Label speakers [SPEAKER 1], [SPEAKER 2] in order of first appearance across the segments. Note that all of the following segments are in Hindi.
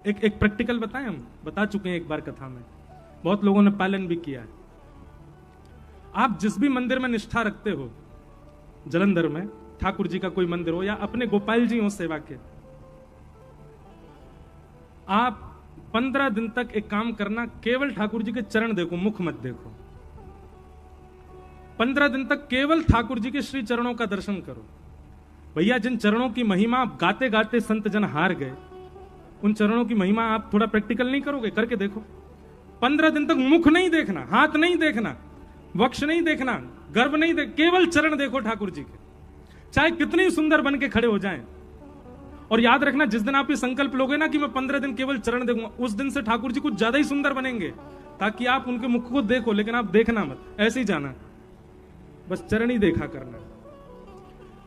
[SPEAKER 1] एक प्रैक्टिकल बताएं, हम बता चुके हैं एक बार कथा में, बहुत लोगों ने पालन भी किया है। आप जिस भी मंदिर में निष्ठा रखते हो, जालंधर में ठाकुर जी का कोई मंदिर हो या अपने गोपाल जी हो सेवा के, आप 15 दिन तक एक काम करना, केवल ठाकुर जी के चरण देखो, मुख मत देखो। 15 दिन तक केवल ठाकुर जी के श्री चरणों का दर्शन करो। भैया जिन चरणों की महिमा गाते गाते संत जन हार गए, उन चरणों की महिमा आप थोड़ा प्रैक्टिकल नहीं करोगे? करके देखो। 15 दिन तक मुख नहीं देखना, हाथ नहीं देखना, वक्ष नहीं देखना, गर्भ नहीं देख, केवल चरण देखो ठाकुर जी के, चाहे कितने सुंदर बन के खड़े हो जाएं। और याद रखना, जिस दिन आप ये संकल्प लोगे ना कि मैं 15 दिन केवल चरण देखूंगा, उस दिन से ठाकुर जी कुछ ज्यादा ही सुंदर बनेंगे, ताकि आप उनके मुख को देखो, लेकिन आप देखना मत, ऐसे ही जाना, बस चरण ही देखा करना।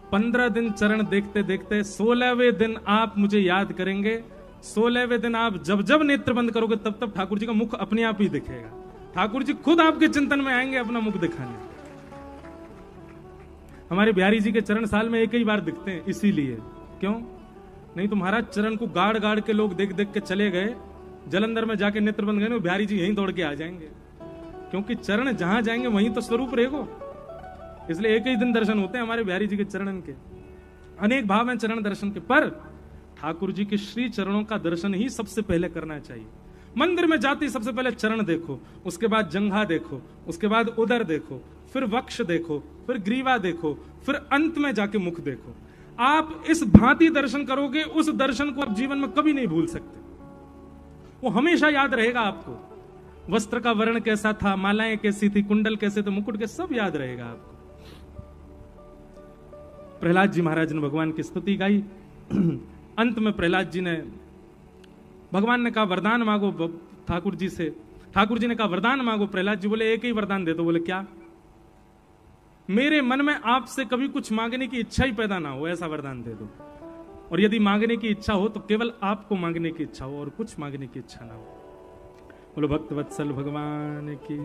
[SPEAKER 1] 15 दिन चरण देखते देखते 16वें दिन आप मुझे याद करेंगे। 16वें दिन आप जब जब नेत्र बंद करोगे, तब तब ठाकुर जी का मुख अपने आप ही दिखेगा। ठाकुर जी खुद आपके चिंतन में आएंगे अपना मुख दिखाने। हमारे बिहारी जी के चरण साल में एक ही बार दिखते हैं, इसीलिए। क्यों? नहीं तो महाराज चरण को गाड़ गाड़ के लोग देख देख के चले गए, जालंधर में जाके नेत्र बंद गए, बिहारी जी यहीं दौड़ के आ जाएंगे, क्योंकि चरण जहां जाएंगे वहीं तो स्वरूप रहेगो। इसलिए एक ही दिन दर्शन होते हैं हमारे बिहारी जी के चरणन के। अनेक भाव हैं चरण दर्शन के, पर ठाकुर जी के श्री चरणों का दर्शन ही सबसे पहले करना चाहिए। मंदिर में जाते ही सबसे पहले चरण देखो, उसके बाद जंघा देखो, उसके बाद उदर देखो, फिर वक्ष देखो, फिर ग्रीवा देखो, फिर अंत में जाके मुख देखो। आप इस भांति दर्शन करोगे, उस दर्शन को आप जीवन में कभी नहीं भूल सकते, वो हमेशा याद रहेगा आपको। वस्त्र का वर्ण कैसा था, मालाएं कैसी थी, कुंडल कैसे थे, मुकुट के, सब याद रहेगा आपको। प्रहलाद जी महाराज ने भगवान की स्तुति गाई। अंत में प्रहलाद जी ने, भगवान ने कहा वरदान मांगो ठाकुर जी से, ठाकुर जी ने कहा वरदान मांगो। प्रहलाद जी बोले एक ही वरदान दे दो। बोले क्या? मेरे मन में आपसे कभी कुछ मांगने की इच्छा ही पैदा ना हो, ऐसा वरदान दे दो। और यदि मांगने की इच्छा हो तो केवल आपको मांगने की इच्छा हो और कुछ मांगने की इच्छा ना हो। बोलो भक्त वत्सल भगवान की।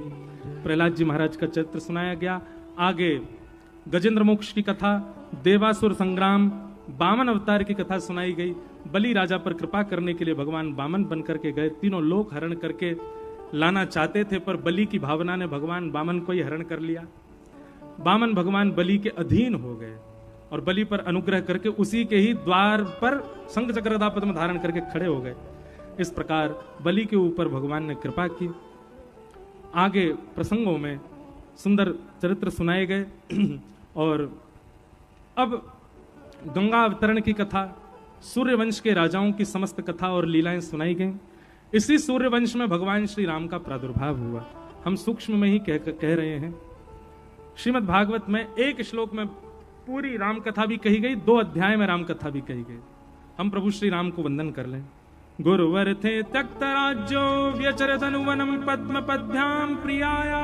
[SPEAKER 1] प्रहलाद जी महाराज का चरित्र सुनाया गया। आगे गजेंद्र मोक्ष की कथा, देवासुर संग्राम, बामन अवतार की कथा सुनाई गई। बलि राजा पर कृपा करने के लिए भगवान बामन बन करके गए, तीनों लोक हरण करके लाना चाहते थे, पर बलि की भावना ने भगवान बामन को ही हरण कर लिया। बामन भगवान बलि के अधीन हो गए और बलि पर अनुग्रह करके उसी के ही द्वार पर शंख चक्र गदा पद्म धारण करके खड़े हो गए। इस प्रकार बलि के ऊपर भगवान ने कृपा की। आगे प्रसंगों में सुंदर चरित्र सुनाए गए। और अब गंगा अवतरण की कथा, सूर्यवंश के राजाओं की समस्त कथा और लीलाएं सुनाई गई। इसी सूर्यवंश में भगवान श्री राम का प्रादुर्भाव हुआ। हम सूक्ष्म में ही कह रहे हैं। श्रीमद् भागवत में एक श्लोक में पूरी राम कथा भी कही गई, 2 अध्याय में राम कथा भी कही गई। हम प्रभु श्री राम को वंदन कर लें। गुरुवर थे त्यक्त राज्यो व्यचरत अनुवनम पद्म पद्भ्याम प्रियाया,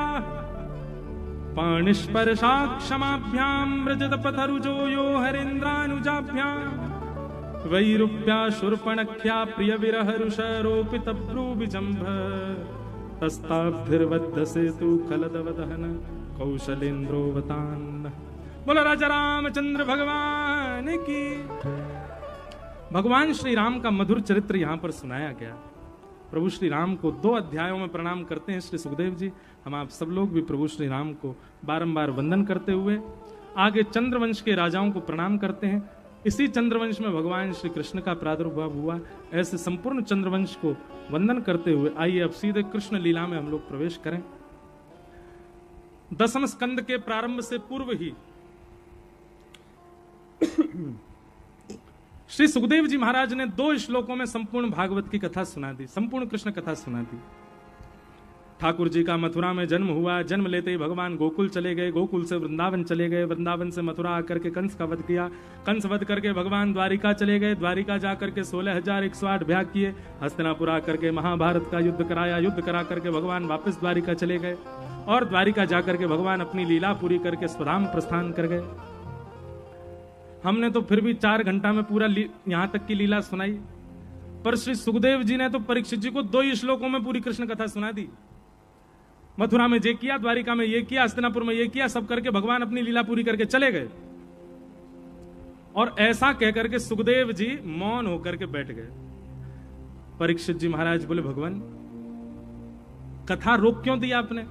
[SPEAKER 1] पाणिस्पर्शा क्षमाभ्याम व्रजत पथरुजो यो हरेन्द्रानुजाभ्याम, वैरूप्या शूर्पणख्या प्रिय विरह रुषरोपित भ्रूविजंभ, तस्ताब्धिर्वद्ध सेतु खलदवदहन कौशलेन्द्रोवतान। बोलो राजा रामचंद्र भगवान की। भगवान श्री राम का मधुर चरित्र यहां पर सुनाया गया। प्रभु श्री राम को 2 अध्यायों में प्रणाम करते हैं श्री सुखदेव जी। हम आप सब लोग भी प्रभु श्री राम को बारंबार वंदन करते हुए आगे चंद्रवंश के राजाओं को प्रणाम करते हैं। इसी चंद्रवंश में भगवान श्री कृष्ण का प्रादुर्भाव हुआ। ऐसे संपूर्ण चंद्रवंश को वंदन करते हुए आइए अब सीधे कृष्ण लीला में हम लोग प्रवेश करें। 10वें स्कंद के प्रारंभ से पूर्व ही श्री सुखदेव जी महाराज ने 2 श्लोकों में संपूर्ण भागवत की कथा सुना दी, संपूर्ण कृष्ण कथा सुना दी। ठाकुर जी का मथुरा में जन्म हुआ। जन्म लेते ही भगवान गोकुल चले गए, गोकुल से वृंदावन चले गए, वृंदावन से मथुरा आकर के कंस का वध किया, कंस वध करके भगवान द्वारिका चले गए, द्वारिका जाकर के 16,108 भ्याग किए, हस्तिनापुर आकर के महाभारत का युद्ध कराया, युद्ध करा करके भगवान वापस द्वारिका चले गए और द्वारिका जाकर के भगवान अपनी लीला पूरी करके स्वधाम प्रस्थान कर गए। हमने तो फिर भी 4 घंटा में पूरा यहां तक की लीला सुनाई, पर श्री सुखदेव जी ने तो परीक्षित जी को 2 ही श्लोकों में पूरी कृष्ण कथा सुना दी। मथुरा में ये किया, द्वारिका में ये किया, हस्तिनापुर में ये किया, सब करके भगवान अपनी लीला पूरी करके चले गए। और ऐसा कहकर के सुखदेव जी मौन होकर के बैठ गए। परीक्षित जी महाराज बोले भगवान कथा रोक क्यों दी आपने?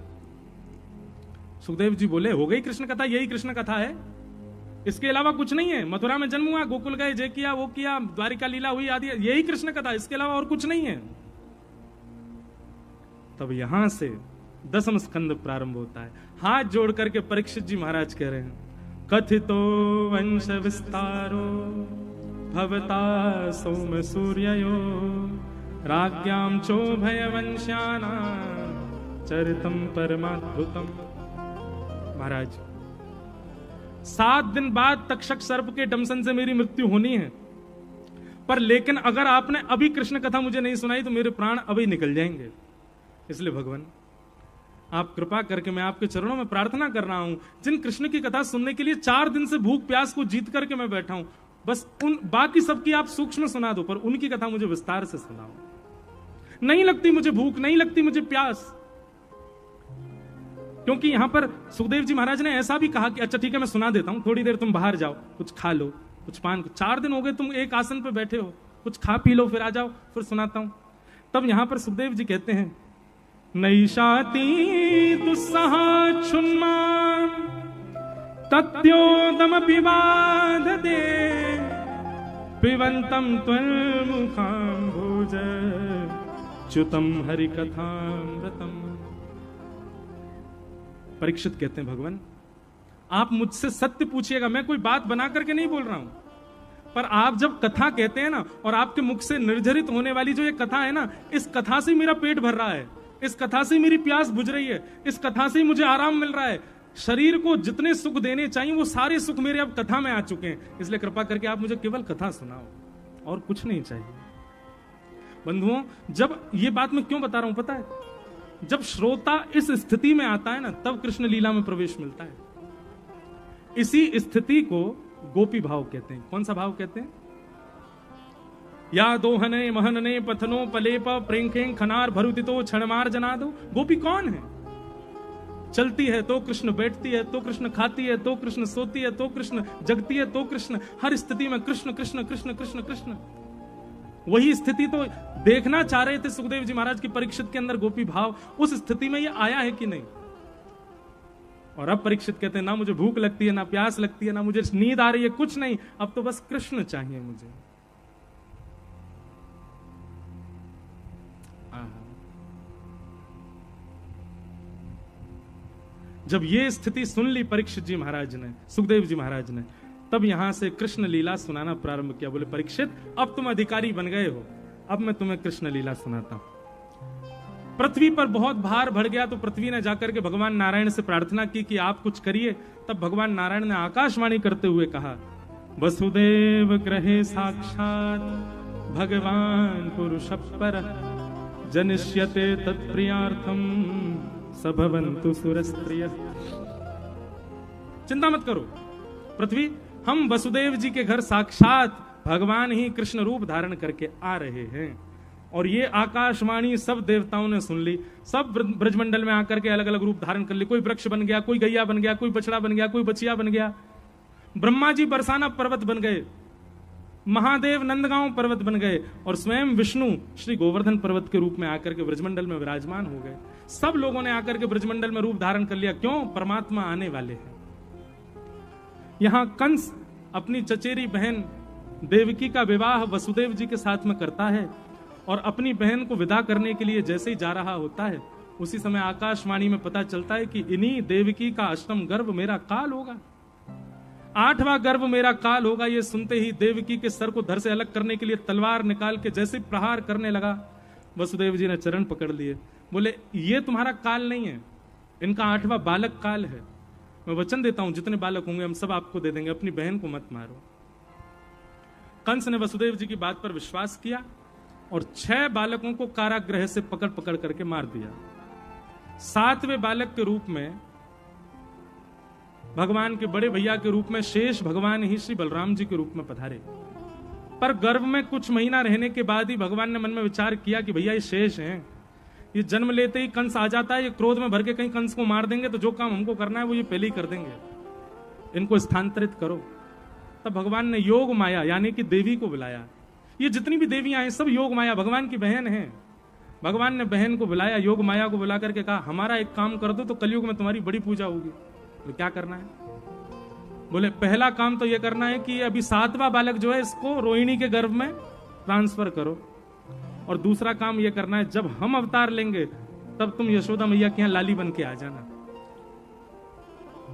[SPEAKER 1] सुखदेव जी बोले हो गई कृष्ण कथा, यही कृष्ण कथा है, इसके अलावा कुछ नहीं है। मथुरा में जन्म हुआ, गोकुल गए, जे किया वो किया, द्वारिका लीला हुई आदि, यही कृष्ण कथा, इसके अलावा और कुछ नहीं है। तब यहां से 10वां स्कंद प्रारंभ होता है। हाथ जोड़ करके परीक्षित जी महाराज कह रहे हैं कथितो वंश विस्तारो भवता सोम सूर्ययो राज्ञाम चोभय वंश्याना चरितम परमाद्भुतम। महाराज 7 दिन बाद तक्षक सर्प के डंसन से मेरी मृत्यु होनी है, पर लेकिन अगर आपने अभी कृष्ण कथा मुझे नहीं सुनाई तो मेरे प्राण अभी निकल जाएंगे। इसलिए भगवान आप कृपा करके, मैं आपके चरणों में प्रार्थना कर रहा हूं, जिन कृष्ण की कथा सुनने के लिए 4 दिन से भूख प्यास को जीत करके मैं बैठा हूं, बस उन बाकी सबकी आप सूक्ष्म सुना दो, पर उनकी कथा मुझे विस्तार से सुनाओ। नहीं लगती मुझे भूख, नहीं लगती मुझे प्यास। क्योंकि यहां पर सुखदेव जी महाराज ने ऐसा भी कहा कि अच्छा ठीक है मैं सुना देता हूं, थोड़ी देर तुम बाहर जाओ, कुछ खा लो, कुछ पान, 4 दिन हो गए तुम एक आसन पे बैठे हो, कुछ खा पी लो, फिर आ जाओ, फिर सुनाता हूं। तब यहां पर सुखदेव जी कहते हैं नैषाति दुस्सहा क्षुन्मा तत्योदम पिबाध दे पिबंतम त्वन्मुखां भोज च्युतम हरिकथामृतम। परीक्षित कहते हैं भगवान आप मुझसे सत्य पूछिएगा, मैं कोई बात बना करके नहीं बोल रहा हूं, पर आप जब कथा कहते हैं ना और आपके मुख से निर्जरित होने वाली जो ये कथा है ना, इस कथा से मेरा पेट भर रहा है, इस कथा से मेरी प्यास बुझ रही है, इस कथा से मुझे आराम मिल रहा है। शरीर को जितने सुख देने चाहिए वो सारे सुख मेरे अब कथा में आ चुके हैं। इसलिए कृपा करके आप मुझे केवल कथा सुनाओ, और कुछ नहीं चाहिए। बंधुओं जब ये बात मैं क्यों बता रहा हूं पता है, जब श्रोता इस स्थिति में आता है ना, तब कृष्ण लीला में प्रवेश मिलता है। इसी स्थिति को गोपी भाव कहते हैं। कौन सा भाव कहते हैं? या दोहने महनने पथनो पलेप प्रेंखें खनार भरुतितो क्षणमार जना दो। गोपी कौन है? चलती है तो कृष्ण, बैठती है तो कृष्ण, खाती है तो कृष्ण, सोती है तो कृष्ण, जगती है तो कृष्ण, हर स्थिति में कृष्ण कृष्ण कृष्ण कृष्ण कृष्ण। वही स्थिति तो देखना चाह रहे थे सुखदेव जी महाराज की परीक्षित के अंदर गोपी भाव। उस स्थिति में ये आया है कि नहीं? और अब परीक्षित कहते हैं ना मुझे भूख लगती है, ना प्यास लगती है, ना मुझे नींद आ रही है, कुछ नहीं, अब तो बस कृष्ण चाहिए मुझे। जब ये स्थिति सुन ली परीक्षित जी महाराज ने, सुखदेव जी महाराज ने, तब यहां से कृष्ण लीला सुनाना प्रारंभ किया। बोले परीक्षित अब तुम अधिकारी बन गए हो, अब मैं तुम्हें कृष्ण लीला सुनाता हूं। पृथ्वी पर बहुत भार बढ़ गया तो पृथ्वी ने जाकर के भगवान नारायण से प्रार्थना की कि आप कुछ करिए। तब भगवान नारायण ने आकाशवाणी करते हुए कहा वसुदेव ग्रहे साक्षात भगवान पुरुष पर जनिष्यते तत्प्रियार्थम सभवन्तु सुरस्त्रिय। चिंता मत करो पृथ्वी, हम वसुदेव जी के घर साक्षात भगवान ही कृष्ण रूप धारण करके आ रहे हैं। और ये आकाशवाणी सब देवताओं ने सुन ली। सब ब्रजमंडल में आकर के अलग अलग रूप धारण कर ली। कोई वृक्ष बन गया, कोई गैया बन गया, कोई बछड़ा बन गया, कोई बछिया बन गया। ब्रह्मा जी बरसाना पर्वत बन गए, महादेव नंदगांव पर्वत बन गए, और स्वयं विष्णु श्री गोवर्धन पर्वत के रूप में आकर के ब्रजमंडल में विराजमान हो गए। सब लोगों ने आकर के ब्रजमंडल में रूप धारण कर लिया। क्यों? परमात्मा आने वाले हैं। यहां कंस अपनी चचेरी बहन देवकी का विवाह वसुदेव जी के साथ में करता है, और अपनी बहन को विदा करने के लिए जैसे ही जा रहा होता है, उसी समय आकाशवाणी में पता चलता है कि इन्हीं देवकी का अष्टम गर्भ मेरा काल होगा, 8वां गर्भ मेरा काल होगा। ये सुनते ही देवकी के सर को धड़ से अलग करने के लिए तलवार निकाल के जैसे प्रहार करने लगा, वसुदेव जी ने चरण पकड़ लिए। बोले ये तुम्हारा काल नहीं है, इनका 8वां बालक काल है। मैं वचन देता हूं जितने बालक होंगे हम सब आपको दे देंगे, अपनी बहन को मत मारो। कंस ने वसुदेव जी की बात पर विश्वास किया और 6 बालकों को कारागृह से पकड़ पकड़ करके मार दिया। 7वें बालक के रूप में भगवान के बड़े भैया के रूप में शेष भगवान ही श्री बलराम जी के रूप में पधारे। पर गर्भ में कुछ महीना रहने के बाद ही भगवान ने मन में विचार किया कि भैया ये शेष हैं, ये जन्म लेते ही कंस आ जाता है, ये क्रोध में भर के कहीं कंस को मार देंगे तो जो काम हमको करना है वो ये पहले ही कर देंगे, इनको स्थानांतरित करो। तब भगवान ने योग माया यानी कि देवी को बुलाया ये जितनी भी देवियां हैं सब योग माया भगवान की बहन हैं। भगवान ने बहन को बुलाया, योग माया को बुला करके कहा हमारा एक काम कर दो तो कलयुग में तुम्हारी बड़ी पूजा होगी। तो क्या करना है? बोले पहला काम तो ये करना है कि अभी 7वां बालक जो है इसको रोहिणी के गर्भ में ट्रांसफर करो, और दूसरा काम ये करना है जब हम अवतार लेंगे तब तुम यशोदा मैया के यहाँ लाली बन के आ जाना।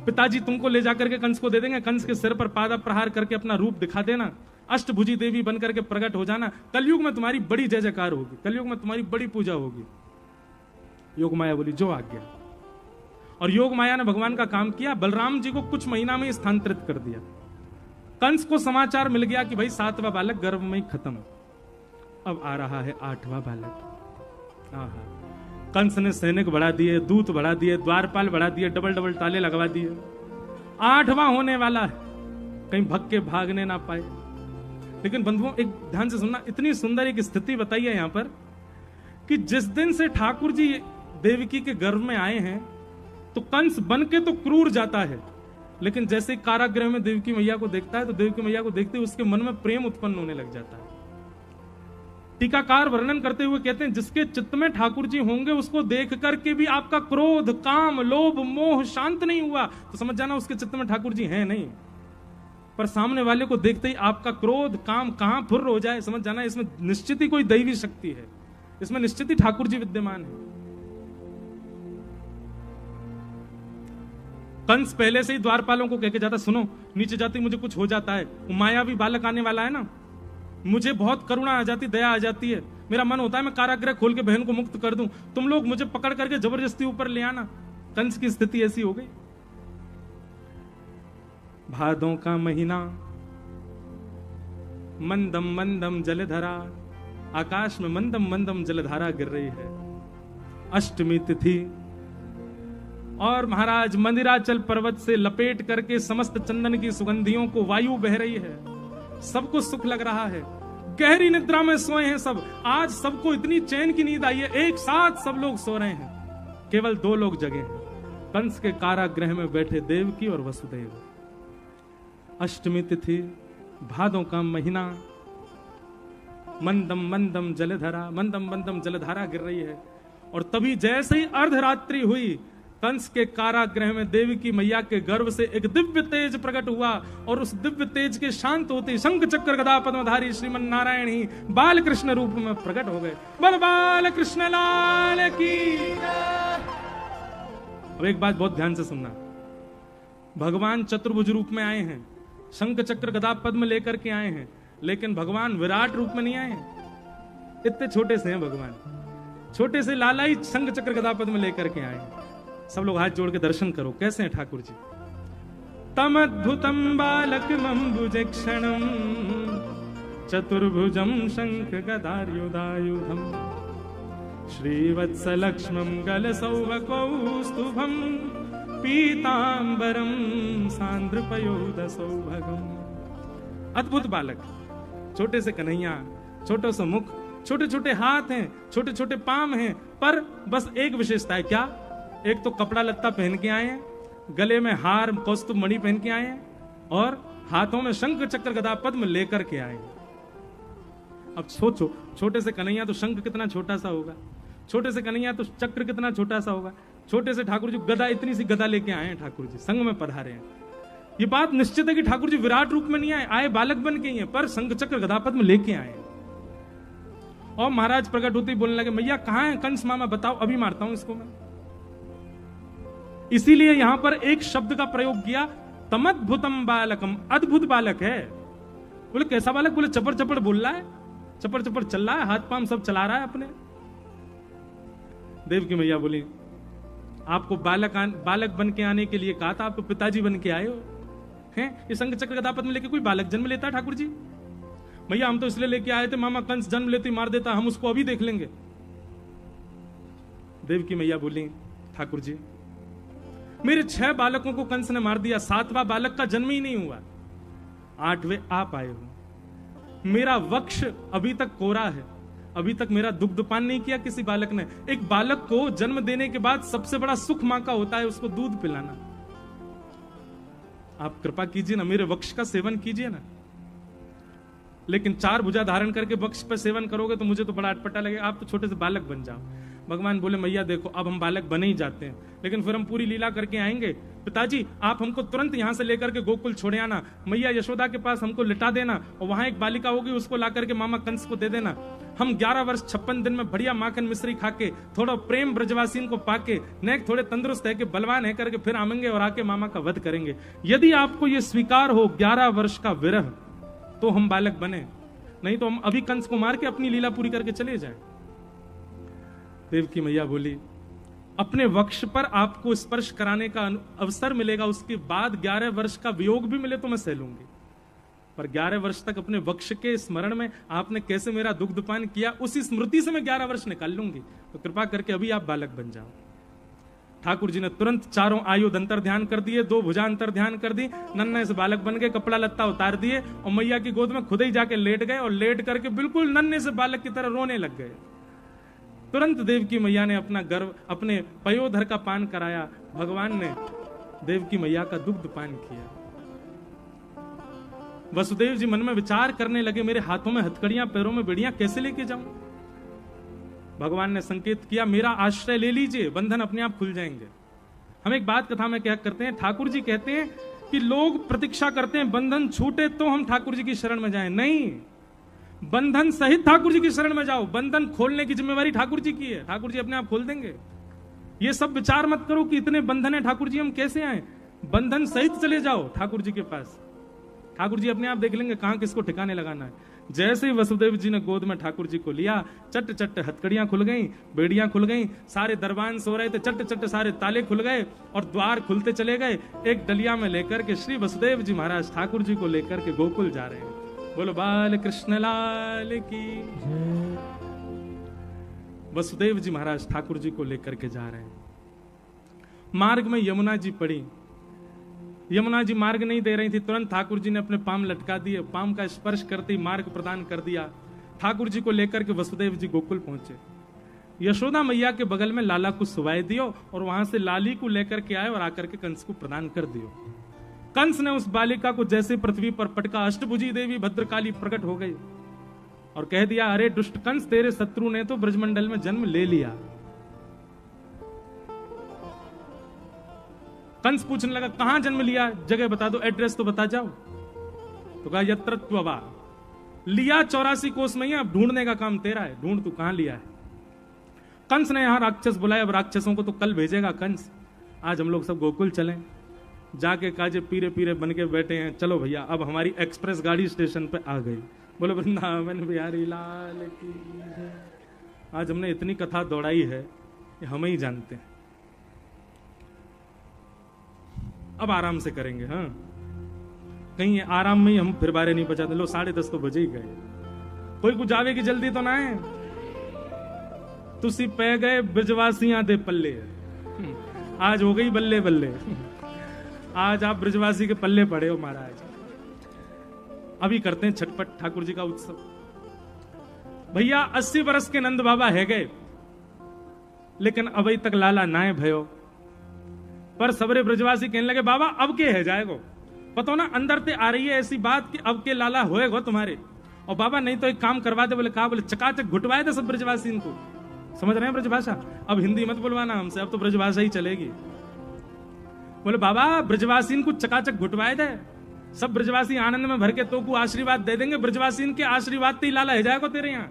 [SPEAKER 1] पिताजी तुमको ले जाकर के कंस को दे देंगे, कंस के सिर पर पादा प्रहार करके अपना रूप दिखा देना, अष्टभुजी देवी बनकर के प्रकट हो जाना, कलयुग में तुम्हारी बड़ी जय जयकार होगी, कलयुग में तुम्हारी बड़ी पूजा होगी। योग माया बोली जो आज्ञा। और योग माया ने भगवान का काम किया, बलराम जी को कुछ महीना में स्थानांतरित कर दिया। कंस को समाचार मिल गया कि भाई 7वां बालक गर्भ में ही खत्म, अब आ रहा है 8वां बालक। कंस ने सैनिक बढ़ा दिए, दूत बढ़ा दिए, द्वारपाल बढ़ा दिए, डबल डबल ताले लगवा दिए। 8वां होने वाला है, कहीं भग के भागने ना पाए। लेकिन बंधुओं एक ध्यान से सुनना, इतनी सुंदर एक स्थिति बताई है यहां पर कि जिस दिन से ठाकुर जी देवकी के गर्भ में आए हैं तो कंस बन के तो क्रूर जाता है, लेकिन जैसे कारागृह में देवकी मैया को देखता है तो देवकी मैया को देखते उसके मन में प्रेम उत्पन्न होने लग जाता है। टीकाकार वर्णन करते हुए कहते हैं जिसके चित्त में ठाकुर जी होंगे उसको देख करके भी आपका क्रोध, काम, लोभ, मोह शांत नहीं हुआ तो समझ जाना उसके चित्त में ठाकुर जी हैं नहीं। पर सामने वाले को देखते ही आपका क्रोध, काम कहां फुर्र हो जाए, समझ जाना इसमें निश्चित ही कोई दैवी शक्ति है, इसमें निश्चित ही ठाकुर जी विद्यमान है। कंस पहले से ही द्वारपालों को कहके जाता, सुनो नीचे जाती मुझे कुछ हो जाता है, मायावी बालक आने वाला है ना, मुझे बहुत करुणा आ जाती, दया आ जाती है, मेरा मन होता है मैं कारागृह खोल के बहन को मुक्त कर दूं, तुम लोग मुझे पकड़ करके जबरदस्ती ऊपर ले आना। कंस की स्थिति ऐसी हो गई। भादों का महीना, मंदम मंदम जलधारा, आकाश में मंदम मंदम जलधारा गिर रही है। अष्टमी तिथि और महाराज मंदिराचल पर्वत से लपेट करके समस्त चंदन की सुगंधियों को वायु बह रही है, सबको सुख लग रहा है, गहरी निद्रा में सोए हैं सब। आज सबको इतनी चैन की नींद आई है, एक साथ सब लोग सो रहे हैं, केवल 2 लोग जगे हैं, कंस के कारागृह में बैठे देवकी और वसुदेव। अष्टमी तिथि, भादों का महीना, मंदम मंदम जलधारा, मंदम मंदम जलधारा गिर रही है। और तभी जैसे ही अर्धरात्रि हुई, कंस के कारागृह में देवी की मैया के गर्भ से एक दिव्य तेज प्रकट हुआ, और उस दिव्य तेज के शांत होते शंख चक्र गदा पद्मधारी श्रीमन नारायण ही बाल कृष्ण रूप में प्रकट हो गए। बल बाल कृष्ण लाल की। अब एक बात बहुत ध्यान से सुनना, भगवान चतुर्भुज रूप में आए हैं, शंख चक्र गदा पद्म लेकर के आए हैं, लेकिन भगवान विराट रूप में नहीं आए हैं, इतने छोटे से हैं भगवान, छोटे से लाला ही शंख चक्र गदा पद्म लेकर के आए हैं। सब लोग हाथ जोड़ के दर्शन करो कैसे हैं ठाकुर जी। तम अद्भुतम बालकमंबुज क्षणम चतुर्भुजम शंख गदायुधायुधम श्रीवत्सलक्ष्मम गलसौभकौस्तुभम पीतांबरम सांद्रपयोध सौभगम। अद्भुत बालक, छोटे से कन्हैया, छोटे से मुख, छोटे छोटे हाथ हैं, छोटे छोटे पांव हैं, पर बस एक विशेषता है, क्या? एक तो कपड़ा लत्ता पहन के आए हैं, गले में हार कौस्तुभ मणि पहन के आए हैं, और हाथों में शंख चक्र गदा पद्म लेकर के आए हैं। अब सोचो, छोटे से कन्हैया तो शंख कितना छोटा सा होगा, छोटे से कन्हैया तो चक्र कितना छोटा सा होगा, छोटे से ठाकुर जी गदा, इतनी सी गदा लेके आए हैं, ठाकुर जी संग में पधारे हैं। ये बात निश्चित है कि ठाकुर जी विराट रूप में नहीं आए, आए बालक बन के ही हैं, पर शंख चक्र गदा पद्म लेके आए हैं। और महाराज प्रकट होते ही बोलने लगे, मैया कहां है कंस मामा, बताओ अभी मारता हूं इसको मैं। इसीलिए यहां पर एक शब्द का प्रयोग किया, तमद्भुतम बालकम, अद्भुत बालक है। बोले कैसा बालक? बोले चपर चपर बोल रहा है, चपर चपर चल रहा है, हाथ पांव सब चला रहा है अपने। देव की मैया बोली, आपको बालक बन के आने के लिए कहा था, आप तो पिताजी बन के आए हो हैं। ये शंख चक्र गदा पद्म लेके कोई बालक जन्म लेता है ठाकुर जी? मैया हम तो इसलिए लेके आए थे, मामा कंस जन्म लेते मार देता, हम उसको अभी देख लेंगे। देव की मैया बोली, ठाकुर जी मेरे 6 बालकों को कंस ने मार दिया, 7वां बालक का जन्म ही नहीं हुआ, 8वें आप आए हो। मेरा वक्ष अभी तक कोरा है, अभी तक मेरा दुग्धपान नहीं किया किसी बालक ने। एक बालक को जन्म देने के बाद सबसे बड़ा सुख मां का होता है उसको दूध पिलाना। आप कृपा कीजिए ना, मेरे वक्ष का सेवन कीजिए ना। लेकिन 4 भुजा धारण करके वृक्ष पर सेवन करोगे तो मुझे तो बड़ा अटपटा लगेगा, आप तो छोटे से बालक बन जाओ। भगवान बोले मैया देखो अब हम बालक बने ही जाते हैं, लेकिन फिर हम पूरी लीला करके आएंगे। पिताजी आप हमको तुरंत यहां से लेकर के गोकुल छोड़े आना, मैया यशोदा के पास हमको लिटा देना, और वहां एक बालिका होगी उसको ला करके मामा कंस को दे देना। हम 11 वर्ष 56 दिन में बढ़िया माखन मिश्री खा के, थोड़ा प्रेम ब्रजवासीन को पाके, नेक थोड़े तंदुरुस्त है कि बलवान है करके फिर आएंगे और आके मामा का वध करेंगे। यदि आपको ये स्वीकार हो 11 वर्ष का विरह, तो हम बालक बने, नहीं तो हम अभी कंस को मार के अपनी लीला पूरी करके चले जाएं। देवकी मैया बोली अपने वक्ष पर आपको स्पर्श कराने का अवसर मिलेगा, उसके बाद 11 वर्ष का वियोग भी मिले तो मैं सह लूंगी, पर 11 वर्ष तक अपने वक्ष के स्मरण में आपने कैसे मेरा दुग्धपान किया, उसी स्मृति से मैं 11 वर्ष निकाल लूंगी, तो कृपा करके अभी आप बालक बन जाओ। ठाकुर जी ने तुरंत 4 आयुध अंतर ध्यान कर दिए, 2 भुजा अंतर ध्यान कर दी, नन्हे से बालक बन गए, कपड़ा लत्ता उतार दिए और मैया की गोद में खुद ही जाके लेट गए और लेट करके बिल्कुल नन्हे से बालक की तरह रोने लग गए। तुरंत देवकी मैया ने अपना गर्भ अपने पयोधर का पान कराया, भगवान ने देवकी मैया का दुग्ध पान किया। वसुदेव जी मन में विचार करने लगे मेरे हाथों में हथकड़ियां पैरों में बेड़ियां कैसे लेके जाऊं। भगवान ने संकेत किया मेरा आश्रय ले लीजिए, बंधन अपने आप खुल जाएंगे। हम एक बात कथा में क्या करते हैं, ठाकुर जी कहते हैं कि लोग प्रतीक्षा करते हैं बंधन छूटे तो हम ठाकुर जी की शरण में जाएं, नहीं, बंधन सहित ठाकुर जी की शरण में जाओ। बंधन खोलने की जिम्मेवारी ठाकुर जी की है, ठाकुर जी अपने आप खोल देंगे। ये सब विचार मत करो कि इतने बंधन है ठाकुर जी हम कैसे आए, बंधन सहित चले जाओ ठाकुर जी के पास, ठाकुर जी अपने आप देख लेंगे कहां किसको ठिकाने लगाना है। जैसे ही वसुदेव जी ने गोद में ठाकुर जी को लिया, चट चट हथकड़ियां खुल गईं, बेड़ियां खुल गईं, सारे दरबान सो रहे थे, चट चट सारे ताले खुल गए और द्वार खुलते चले गए। एक डलिया में लेकर के श्री वसुदेव जी महाराज ठाकुर जी को लेकर के गोकुल जा रहे हैं। बोलो बाल कृष्ण लाल की। वसुदेव जी महाराज ठाकुर जी को लेकर के जा रहे हैं। मार्ग में यमुना जी पड़ी, यमुना जी मार्ग नहीं दे रही थी, तुरंत ठाकुर जी ने अपने पाम लटका दिए, पाम का स्पर्श करते ही मार्ग प्रदान कर दिया। ठाकुर जी को लेकर के वसुदेव जी गोकुल पहुंचे। यशोदा मैया के बगल में लाला को सुवाई दियो और वहां से लाली को लेकर के आए और आकर के कंस को प्रदान कर दियो। कंस ने उस बालिका को जैसे पृथ्वी पर पटका, अष्टभुजी देवी भद्रकाली प्रकट हो गई और कह दिया अरे दुष्ट कंस, तेरे शत्रु ने तो ब्रजमंडल में जन्म ले लिया। कंस पूछने लगा कहां जन्म लिया, जगह बता दो, एड्रेस तो बता जाओ। तो कहा यत्र त्ववा, लिया 84 कोस में ही, अब ढूंढने का काम तेरा है, ढूंढ तू कहां लिया है। कंस ने यहां राक्षस बुलाया, अब राक्षसों को तो कल भेजेगा कंस, आज हम लोग सब गोकुल चलें। जाके काजे पीरे पीरे बन के बैठे हैं, चलो भैया अब हमारी एक्सप्रेस गाड़ी स्टेशन पे आ गई। बोलो वृंदावन बिहारी लाल की। आज हमने इतनी कथा दौड़ाई है कि हम ही जानते हैं, अब आराम से करेंगे। हाँ कहीं आराम में ही हम फिर बारे नहीं बचाते। लो 10:30 तो बजे ही गए, कोई कुछ आवे की जल्दी तो ना है। तुसी पै गए ब्रजवासियां दे पल्ले, आज हो गई बल्ले बल्ले, आज आप ब्रजवासी के पल्ले पड़े हो महाराज। अभी करते हैं छटपट ठाकुर जी का उत्सव। भैया 80 वर्ष के नंद बाबा है गए, लेकिन अभी तक लाला नाए भयो। पर सबरे ब्रजवासी कहने लगे बाबा अब के है जाएगो, पता ना अंदर ते आ रही है ऐसी बात कि अब के लाला होएगो तुम्हारे। और बाबा नहीं तो एक काम करवा दे। बोले कहा, बोले चकाचक घुटवाए थे सब ब्रजवासी इनको। समझ रहे हैं ब्रजभाषा, अब हिंदी मत बुलवाना हमसे, अब तो ब्रजभाषा ही चलेगी। बोले बाबा ब्रजवासीन को चकाचक घुटवाए दे, सब ब्रजवासी आनंद में भर के तो को आशीर्वाद दे देंगे, ब्रजवासीन के आशीर्वाद ते लाला है जाएगा तेरे यहाँ।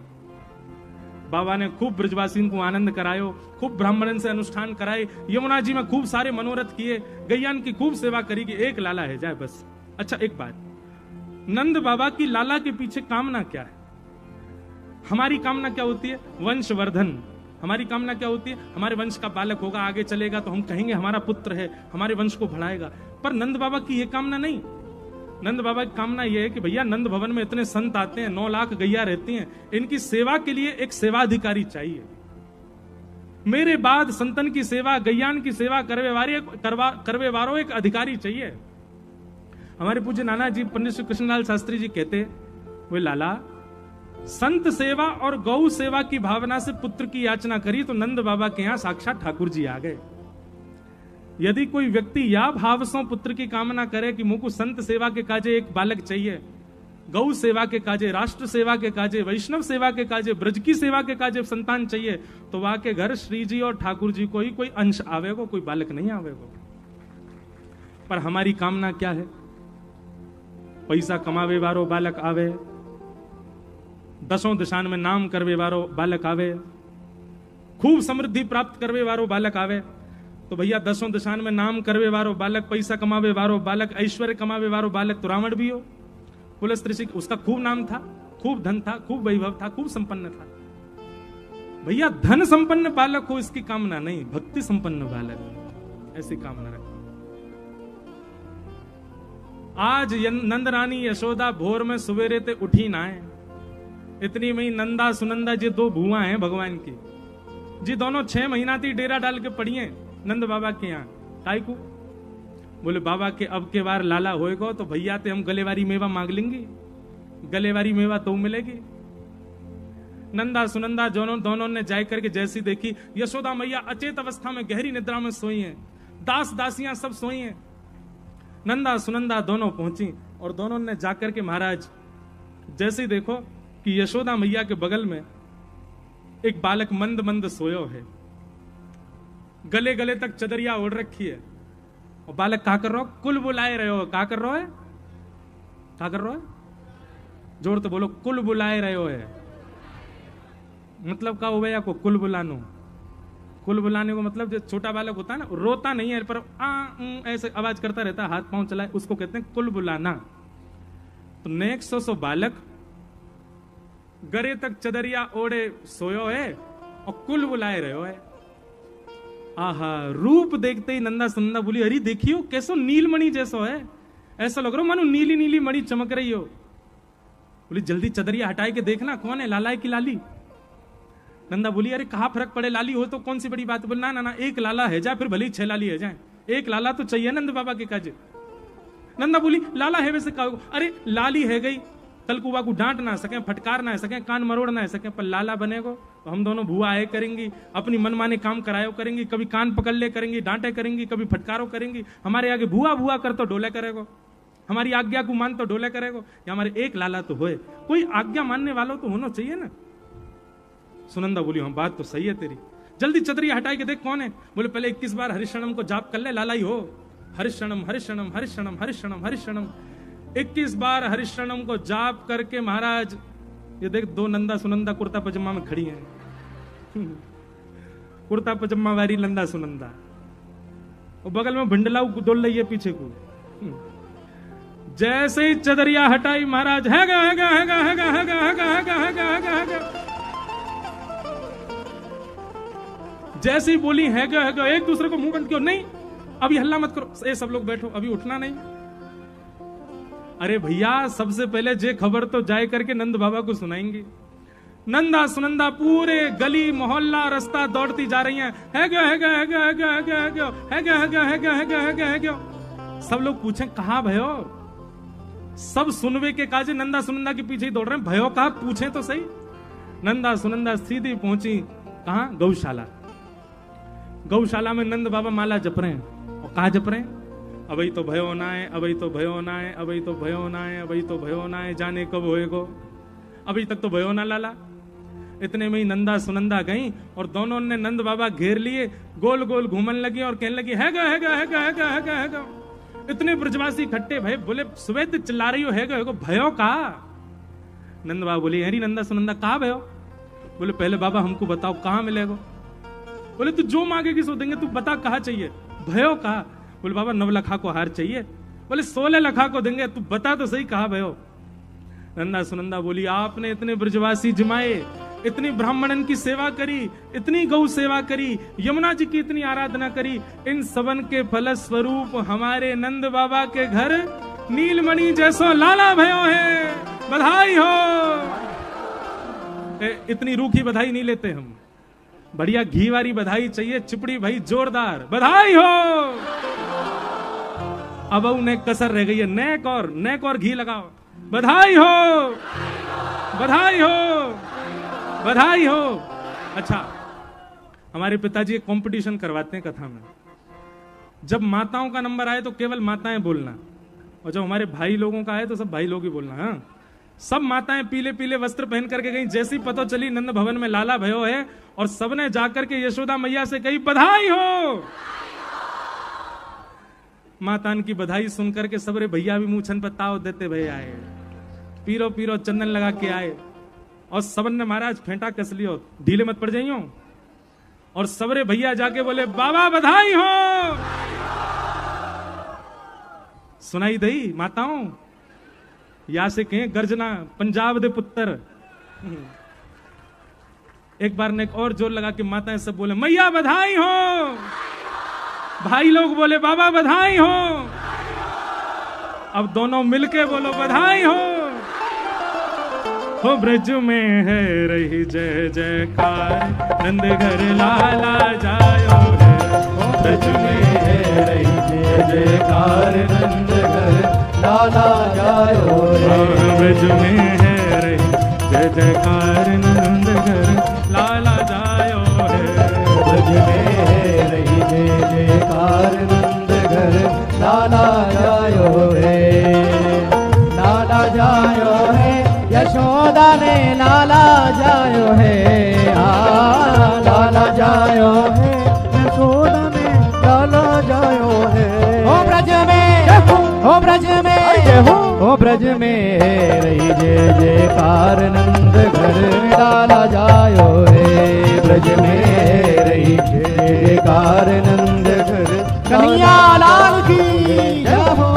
[SPEAKER 1] बाबा ने खूब ब्रजवासीन को आनंद करायो, खूब ब्राह्मणन से अनुष्ठान कराए, यमुना जी में खूब सारे मनोरथ किए, गैयान की खूब सेवा करी कि एक लाला है जाए बस। अच्छा एक बात, नंद बाबा की लाला के पीछे कामना क्या है? हमारी कामना क्या होती है? वंशवर्धन। हमारी कामना क्या होती है? हमारे वंश का बालक होगा, आगे चलेगा तो हम कहेंगे हमारा पुत्र है, हमारे वंश को बढ़ाएगा। पर नंद बाबा की यह कामना नहीं। नंद बाबा की कामना यह है कि भैया नंद भवन में इतने संत आते हैं, 9 लाख गैया रहती हैं, इनकी सेवा के लिए एक सेवाधिकारी चाहिए। मेरे बाद संतन की सेवा, गैयान की सेवा करवे वारो एक अधिकारी चाहिए। हमारे पूज्य नाना जी पंडित श्री कृष्णलाल शास्त्री जी कहते, वे लाला संत सेवा और गौ सेवा की भावना से पुत्र की याचना करी तो नंद बाबा के यहां साक्षात ठाकुर जी आ गए। यदि कोई व्यक्ति या भाव से पुत्र की कामना करे कि मुझको संत सेवा के काजे एक बालक चाहिए, गौ सेवा के काजे, राष्ट्र सेवा के काजे, वैष्णव सेवा के काजे, ब्रज की सेवा के काजे संतान चाहिए तो वहां के घर श्री जी और ठाकुर जी को ही कोई अंश आवेगो, कोई बालक नहीं आवेगो। पर हमारी कामना क्या है? पैसा कमावे वारो बालक आवे, दसों दिशान में नाम करवे वारो बालक आवे, खूब समृद्धि प्राप्त करवे वारो बालक आवे। तो भैया दसों दिशान में नाम करवे वारो बालक, पैसा कमावे वारो बालक, ऐश्वर्य कमावे वारो बालक तो रावण भी हो। कुलस्त्रीषि उसका खूब नाम था, खूब धन था, खूब वैभव था, खूब संपन्न था। भैया धन संपन्न बालक हो इसकी कामना नहीं, भक्ति संपन्न बालक ऐसी कामना रखो। आज नंद रानी यशोदा भोर में सवेरे ते उठी ना है, इतनी में ही नंदा सुनंदा जी दो भुआ हैं भगवान की जी, दोनों 6 महीना थी डेरा डाल के पड़ी हैं नंद बाबा के यहाँ। काय को बोले बाबा के अब के बार लाला होएगा तो भैया ते हम गलेवारी मेवा मांग लेंगे, गलेवारी मेवा तो मिलेगी। नंदा सुनंदा दोनों ने जाय करके जैसी देखी यशोदा मैया अचेत अवस्था में गहरी निद्रा में सोई हैं, दास दासियां सब सोई हैं। नंदा सुनंदा दोनों पहुंची और दोनों ने जाकर के महाराज जैसे ही देखो कि यशोदा मैया के बगल में एक बालक मंद मंद सोयो है, गले गले तक चदरिया ओढ़ रखी है और बालक क्या कर रहा हो? कुल बुलाए रहे हो। क्या कर रहा है? क्या कर रहा है? जोर तो बोलो। कुल बुलाए रहे हो है मतलब क्या हो गया को कुल बुलानो? कुल बुलाने को मतलब जो छोटा बालक होता है ना, रोता नहीं है पर ऐसे आवाज करता रहता है, हाथ पांव चलाए, उसको कहते हैं कुल बुलाना। तो नेक्स्ट सो बालक गरे तक चदरिया ओढ़े सोयो है और कुल बुलाए रहे हो है। आहा, रूप देखते ही नंदा सुनंदा बोली अरे देखियो कैसो नीलमणि जैसो है, ऐसा लग रहा मानो नीली नीली मणि चमक रही हो। बोली जल्दी चदरिया हटाए के देखना कौन है, लाला है कि लाली? नंदा बोली अरे कहा फर्क पड़े, लाली हो तो कौन सी बड़ी बात। बोल ना ना ना, एक लाला है जाए फिर भले ही 6 लाली है जाए, एक लाला तो चाहिए नंद बाबा के काजे। नंदा बोली लाला है वैसे कहो, अरे लाली है गई, कल को को डांट ना सके, फटकार ना सके, कान मरोड़ ना सके, पर लाला बनेगो तो हम दोनों भुआ आए करेंगी, अपनी मनमाने काम करायो करेंगी, कभी कान पकड़ ले करेंगी, डांटे करेंगी, कभी फटकारो करेंगी। हमारे आगे भुआ भुआ कर तो डोले करेगो, हमारी आज्ञा को मान तो डोले करेगो। या हमारे एक लाला तो होए, कोई आज्ञा मानने वालों तो होना चाहिए ना। सुनंदा बोली हम बात तो सही है तेरी, जल्दी चदरिया हटाई के देख कौन है। बोले पहले 21 बार हरिशरणम को जाप कर ले, लाला ही हो। हरिशरणम हरिशरणम हरिशरणम हरिशरणम हरिशरणम 21 बार हरिशरणम को जाप करके महाराज ये देख दो नंदा सुनंदा कुर्ता पजामा में खड़ी हैं कुर्ता पजामा वाली नंदा सुनंदा, और बगल में भिंडलाऊ डोल रही है पीछे को। जैसे ही चदरिया हटाई महाराज हैगा हैगा हैगा हैगा हैगा हैगा हैगा हैगा हैगा हैगा, जैसे ही बोली हैगा हैगा एक दूसरे को मुंह बंद किया, नहीं अभी हल्ला मत करो, ए सब लोग बैठो, अभी उठना नहीं। अरे भैया सबसे पहले जे खबर तो जाए करके नंद बाबा को सुनाएंगे। नंदा सुनंदा पूरे गली मोहल्ला रास्ता दौड़ती जा रही हैं, हैगा हैगा हैगा हैगा हैगा हैगा हैगा हैगा हैगा हैगा हैगा हैगा। सब लोग पूछें कहां भयो, सब सुनवे के काजे नंदा सुनंदा के पीछे ही दौड़ रहे हैं, भयो कहा पूछें तो सही। नंदा सुनंदा सीधी पहुंची कहां? गौशाला। गौशाला में नंद बाबा माला जप रहे हैं, और कहा जप रहे हैं? अभी तो भयो ना है, अभी तो भयो ना है, अभी तो भयो ना है, अभी तो भयो ना है, जाने कब होएगो, अभी तक तो भयो ना लाला। इतने में ही नंदा सुनंदा गई और दोनों ने नंद बाबा घेर लिए, गोल गोल घूमने लगी और कहने लगी हैगा हैगा हैगा हैगा हैगा हैगा। इतने ब्रजवासी इकट्ठे भय, बोले सुबह चिल्ला रही हो हैगा हैगा, भयो का? नंद बाबा बोले हरी नंदा सुनंदा कहा भयो? बोले पहले बाबा हमको बताओ कहाँ मिलेगा। बोले तू जो मांगेगी सो देंगे, तू बता कहाँ चाहिए। भयो कहा? बोले बाबा 9 लाख को हार चाहिए। बोले 16 लाख को देंगे, तू बता तो सही कहा भयो। नंदा सुनंदा बोली आपने इतने ब्रजवासी जमाए, इतनी ब्राह्मणन की सेवा करी, इतनी गौ सेवा करी, यमुना जी की इतनी आराधना करी, इन सबन के फल स्वरूप हमारे नंद बाबा के घर नीलमणि जैसो लाला भयो है, बधाई हो। इतनी रूखी बधाई नहीं लेते हम, बढ़िया घी वाली बधाई चाहिए, चिपड़ी भाई जोरदार बधाई हो। अब उन्हें कसर रह गई है, नेक और घी लगाओ, बधाई हो बधाई हो बधाई हो। अच्छा, हमारे पिताजी एक कंपटीशन करवाते हैं कथा में, जब माताओं का नंबर आए तो केवल माताएं बोलना, और जब हमारे भाई लोगों का आए तो सब भाई लोग ही बोलना। हाँ, सब माताएं पीले पीले वस्त्र पहन करके गई। जैसी पता चली नंद भवन में लाला भयो है, और सबने जाकर के यशोदा मैया से कही बधाई हो। मातान की बधाई सुनकर के सबरे भैया भी मुंह छन पर ताव देते भैया आए, पीरो पीरो चंदन लगा के आए, और सबन ने महाराज फेंटा कस लियो, ढीले मत पड़ जाइयो। और सबरे भैया जाके बोले बाबा बधाई हो। सुनाई दई माताओं, या से कहें गर्जना पंजाब दे पुत्र। एक बार ने एक और जोर लगा के माताएं सब बोले मैया बधाई हो। भाई लोग बोले बाबा बधाई हो। अब दोनों मिलके बोलो बधाई हो। ब्रज में है रही जय जयकार, नंद घर लाला जायो है।
[SPEAKER 2] ब्रज में है रही जय जयकार, नंद घर लाला जायो है।
[SPEAKER 1] ब्रज में है रही जय जयकार, नंद घर लाला जायो है।
[SPEAKER 2] ब्रज में है रही जय जयकार, नंद घर लाला जायो है। लाला जायो है, यशोदा ने लाला जायो है। लाला जायो है, यशोदा ने लाला जायो है। ओ ब्रज में, ओ ब्रज में, ओ ब्रज में रही जय जयकार, नंद घर लाला जायो है। ब्रज में रही जय जयकार, नंद घर कन्हैया लाल की जय हो।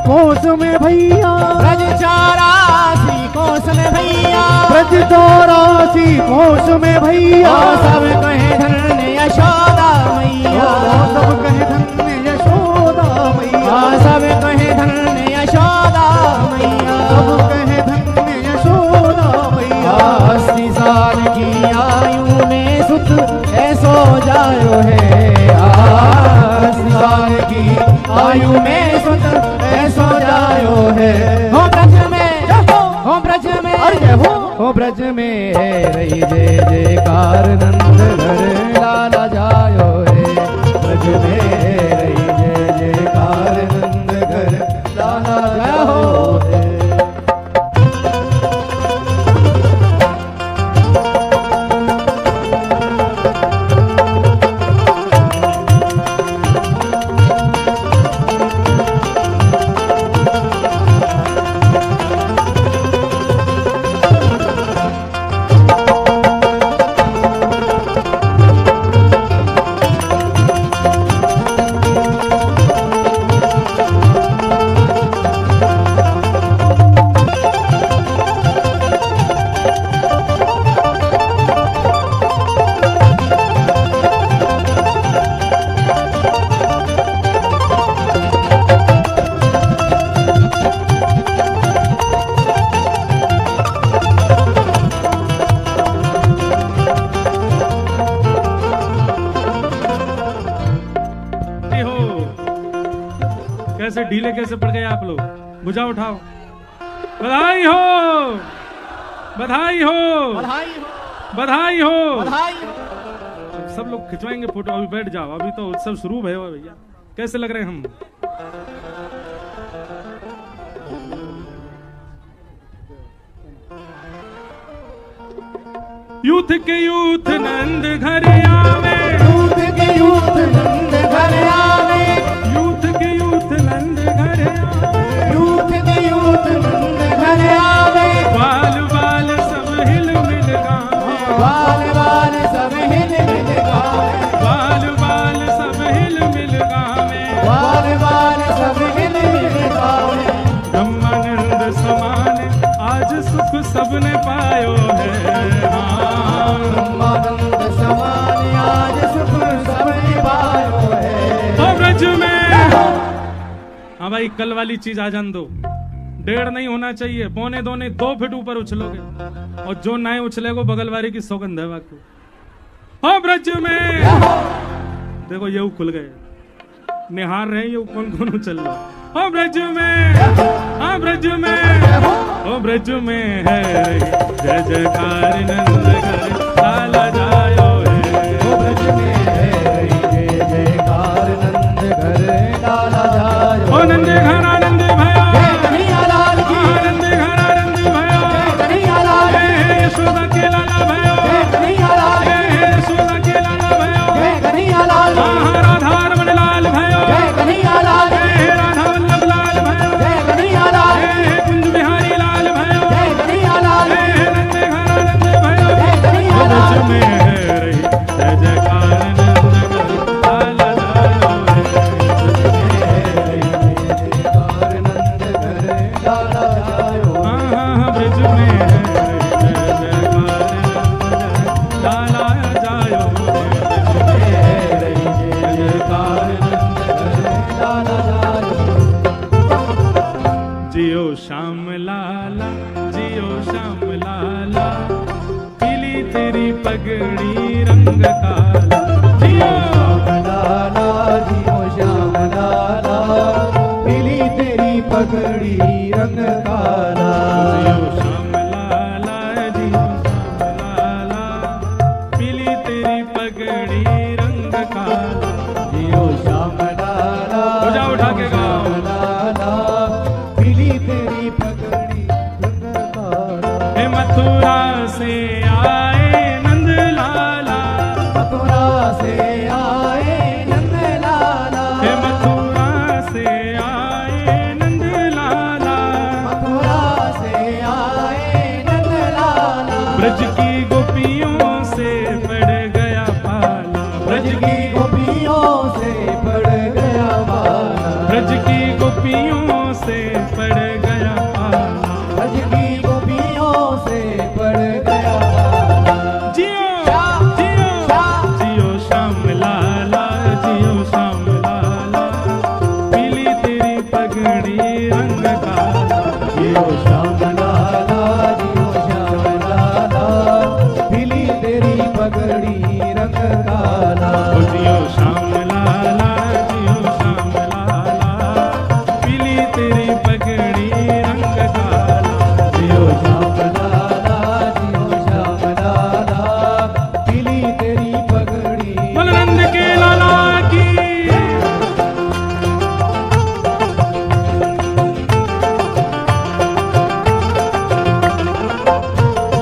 [SPEAKER 2] कोस में भैया, ब्रज 84 कोस में भैया, ब्रज 84 कोस में भैया। सब कहे धन्य यशोदा मैया, सब कहे धन्य यशोदा मैया, सब कहे धन्य यशोदा मैया, सब कहे धन्य यशोदा मैया। 80 साल की आयु में सुत ऐसो जायो है। 80 साल की आयु में सुत ऐसो जायो है। हो ब्रज में, हो ब्रज में, हो ब्रज में रही जय जयकार, नंद घर लाला जायो है। ब्रज में रही जय जयकार, नंद घर लाला जायो है।
[SPEAKER 1] कैसे ढीले कैसे पड़ गए आप लोग, भुजा उठाओ। बधाई हो, बधाई हो, बधाई हो, बधाई हो। सब लोग खिंचवाएंगे फोटो। अभी बैठ जाओ, अभी तो उत्सव शुरू है भैया। कैसे लग रहे हैं हम? यूथ के यूथ नंद घर आवे,
[SPEAKER 2] यूथ के यूथ नंद घर आवे,
[SPEAKER 1] यूथ के यूथ नंद घर आवे,
[SPEAKER 2] यूथ के यूथ नंद घर आवे।
[SPEAKER 1] बाल बाल सब हिल मिल गावे,
[SPEAKER 2] बाल बाल सब हिल मिल गावे,
[SPEAKER 1] बाल बाल सब हिल मिल गावे,
[SPEAKER 2] बाल बाल सब हिल मिल गावे।
[SPEAKER 1] ब्रह्मानंद समान आज सुख सबने पायो है। हाँ भाई कल वाली चीज आ जान दो, 1.5 नहीं होना चाहिए, 1.25 नहीं 2 फीट ऊपर उछलोगे, और जो नए उछलेगो बगल वाले की सौगंध है बाकी। हो ब्रज में देखो ये खुल गए, निहार रहे ये कौन कौन उछल रहा। हो ब्रज में, हाँ ब्रज में, हो ब्रज में है जय जयकार नंद घर लाला जायो है।
[SPEAKER 2] हो ब्रज में है जय जयकार नंद घर लाला जायो।
[SPEAKER 1] हो नंद घर आनंद भयो,
[SPEAKER 2] जय कन्हैया लाल की,
[SPEAKER 1] आनंद घर आनंद भयो,
[SPEAKER 2] जय कन्हैया लाल की,
[SPEAKER 1] यशोदा के लाला भयो,
[SPEAKER 2] जय कन्हैया लाल की,
[SPEAKER 1] यशोदा के लाला भयो,
[SPEAKER 2] जय कन्हैया लाल की,
[SPEAKER 1] राधा रमन लाल भयो,
[SPEAKER 2] जय कन्हैया लाल की,
[SPEAKER 1] राधा वल्लभ लाल भयो,
[SPEAKER 2] जय कन्हैया लाल की,
[SPEAKER 1] कुंज बिहारी लाल भयो,
[SPEAKER 2] जय कन्हैया लाल की,
[SPEAKER 1] नंद घर आनंद भयो,
[SPEAKER 2] जय कन्हैया लाल
[SPEAKER 1] में है रही जय जयकार नंद घर लाला जायो है। ब्रज में है जय जयकार लाला जायो, जियो श्याम लाला, जियो श्याम लाला, पीली तेरी पगड़ी रंग काला। जियो
[SPEAKER 2] लाला जियो श्याम लाला, पीली तेरी पगड़ी रंग काला।
[SPEAKER 1] जियो श्याम लाला, जियो श्याम लाला, पीली तेरी पगड़ी रंग काला।
[SPEAKER 2] जियो श्याम लाला,
[SPEAKER 1] पूजा उठा के गाओ।
[SPEAKER 2] लाला, पीली तेरी पगड़ी रंग काला।
[SPEAKER 1] हे मथुरा से आए नंद लाला,
[SPEAKER 2] मथुरा से आए नंद लाला,
[SPEAKER 1] हे मथुरा से आए नंद लाला,
[SPEAKER 2] मथुरा से आए नंद लाला।
[SPEAKER 1] ब्रज की गोपियों से पड़ गया पाला,
[SPEAKER 2] ब्रज की गोपियों से पड़ गया पाला,
[SPEAKER 1] ब्रज की गोपियों से पड़ गया पाला।
[SPEAKER 2] ब्रज की गोपियों से पड़ गया पाला।
[SPEAKER 1] जियो जियो जियो श्याम लाला, जियो श्याम लाला, पीली तेरी पगड़ी रंग काला।
[SPEAKER 2] जियो श्याम लाला, जियो श्याम लाला, पीली तेरी पगड़ी रंग काला।
[SPEAKER 1] जियो श्याम लाला, जियो श्याम लाला, पीली तेरी पगड़ी रंग काला।
[SPEAKER 2] जियो श्याम लाला, जियो श्याम लाला, पीली तेरी पगड़ी।
[SPEAKER 1] बलनंद के लाला की,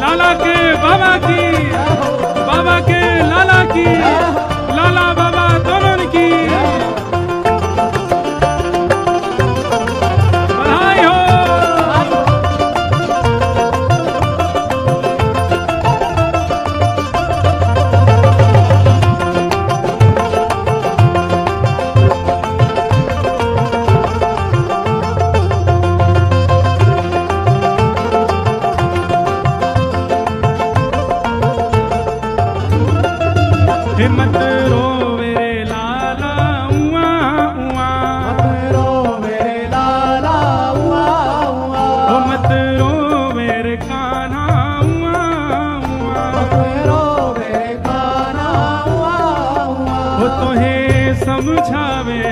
[SPEAKER 1] लाला के बाबा की, बाबा के लाला की, लाला बाबा दोनों की बधाई हो। हिम्मत रोवे रे लाला उआ उआ,
[SPEAKER 2] मत रोवे रे लाला उआ उआ,
[SPEAKER 1] ओ मत रोवे रे कान्हा उआ उआ,
[SPEAKER 2] मत रोवे रे कान्हा उआ उआ।
[SPEAKER 1] ओ तोहे समझावे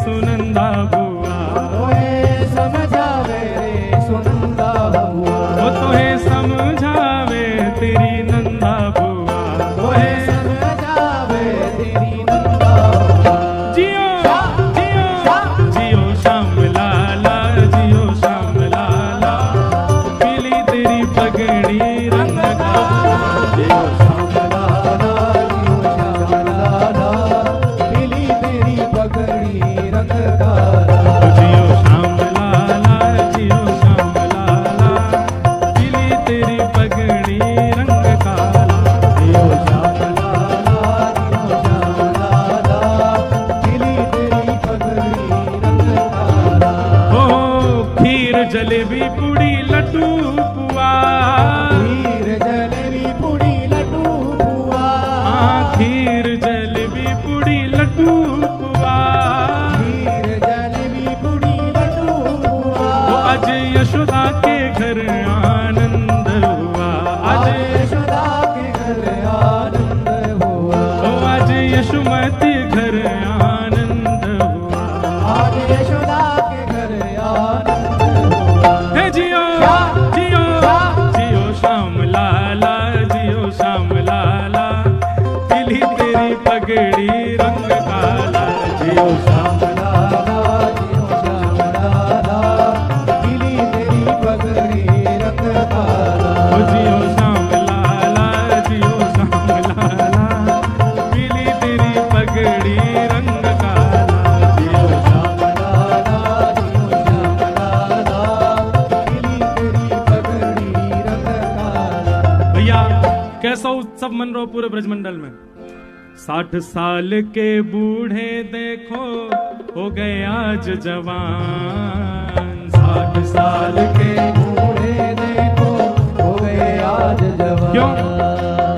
[SPEAKER 1] सुनंदा बुआ,
[SPEAKER 2] ओए समझावे रे सुनंदा हुआ,
[SPEAKER 1] ओ तोहे समझावे तेरी नंदा बुआ।
[SPEAKER 2] ओए समझावे तेरी नंदा हुआ।
[SPEAKER 1] जियो जियो जियो श्याम लाला, जियो श्याम लाला, पीली तेरी पगड़ी रंग काला।
[SPEAKER 2] जियो श्याम लाला, जियो श्याम लाला, पीली तेरी पगड़ी रंग काला।
[SPEAKER 1] जियो श्याम लाला, जियो श्याम लाला, पीली तेरी पगड़ी रंग काला।
[SPEAKER 2] जियो श्याम लाला, जियो श्याम लाला, पीली तेरी पगड़ी रंग काला।
[SPEAKER 1] हो खीर जलेबी पूड़ी लड्डू पुआ,
[SPEAKER 2] खीर जलेबी पूड़ी लड्डू पुआ,
[SPEAKER 1] खीर जलेबी पूड़ी लड्डू पुआ,
[SPEAKER 2] खीर जलेबी पूड़ी लड्डू
[SPEAKER 1] घर आनंद हुआ, आज
[SPEAKER 2] यशोदा के घर आनंद हुआ,
[SPEAKER 1] आज यशोमती घर आनंद हुआ,
[SPEAKER 2] आज यशोदा के घर आनंद हुआ।
[SPEAKER 1] हे जियो जियो जियो श्याम लाला, जियो श्याम लाला, पीली तेरी पगड़ी रंग काला, जियो
[SPEAKER 2] श्याम लाला, जियो श्याम लाला, पीली तेरी पगड़ी रंग काला।
[SPEAKER 1] जियो श्याम लाला, जियो श्याम लाला, पीली तेरी पगड़ी रंग काला, जियो
[SPEAKER 2] श्याम लाला, जियो श्याम लाला, पीली तेरी पगड़ी रंग काला।
[SPEAKER 1] भैया कैसा उत्सव मन रहो पूरे ब्रजमंडल में। 60 साल के बूढ़े देखो हो गए आज जवान,
[SPEAKER 2] 60 साल के बूढ़े देखो हो गए आज जवान।
[SPEAKER 1] क्यों?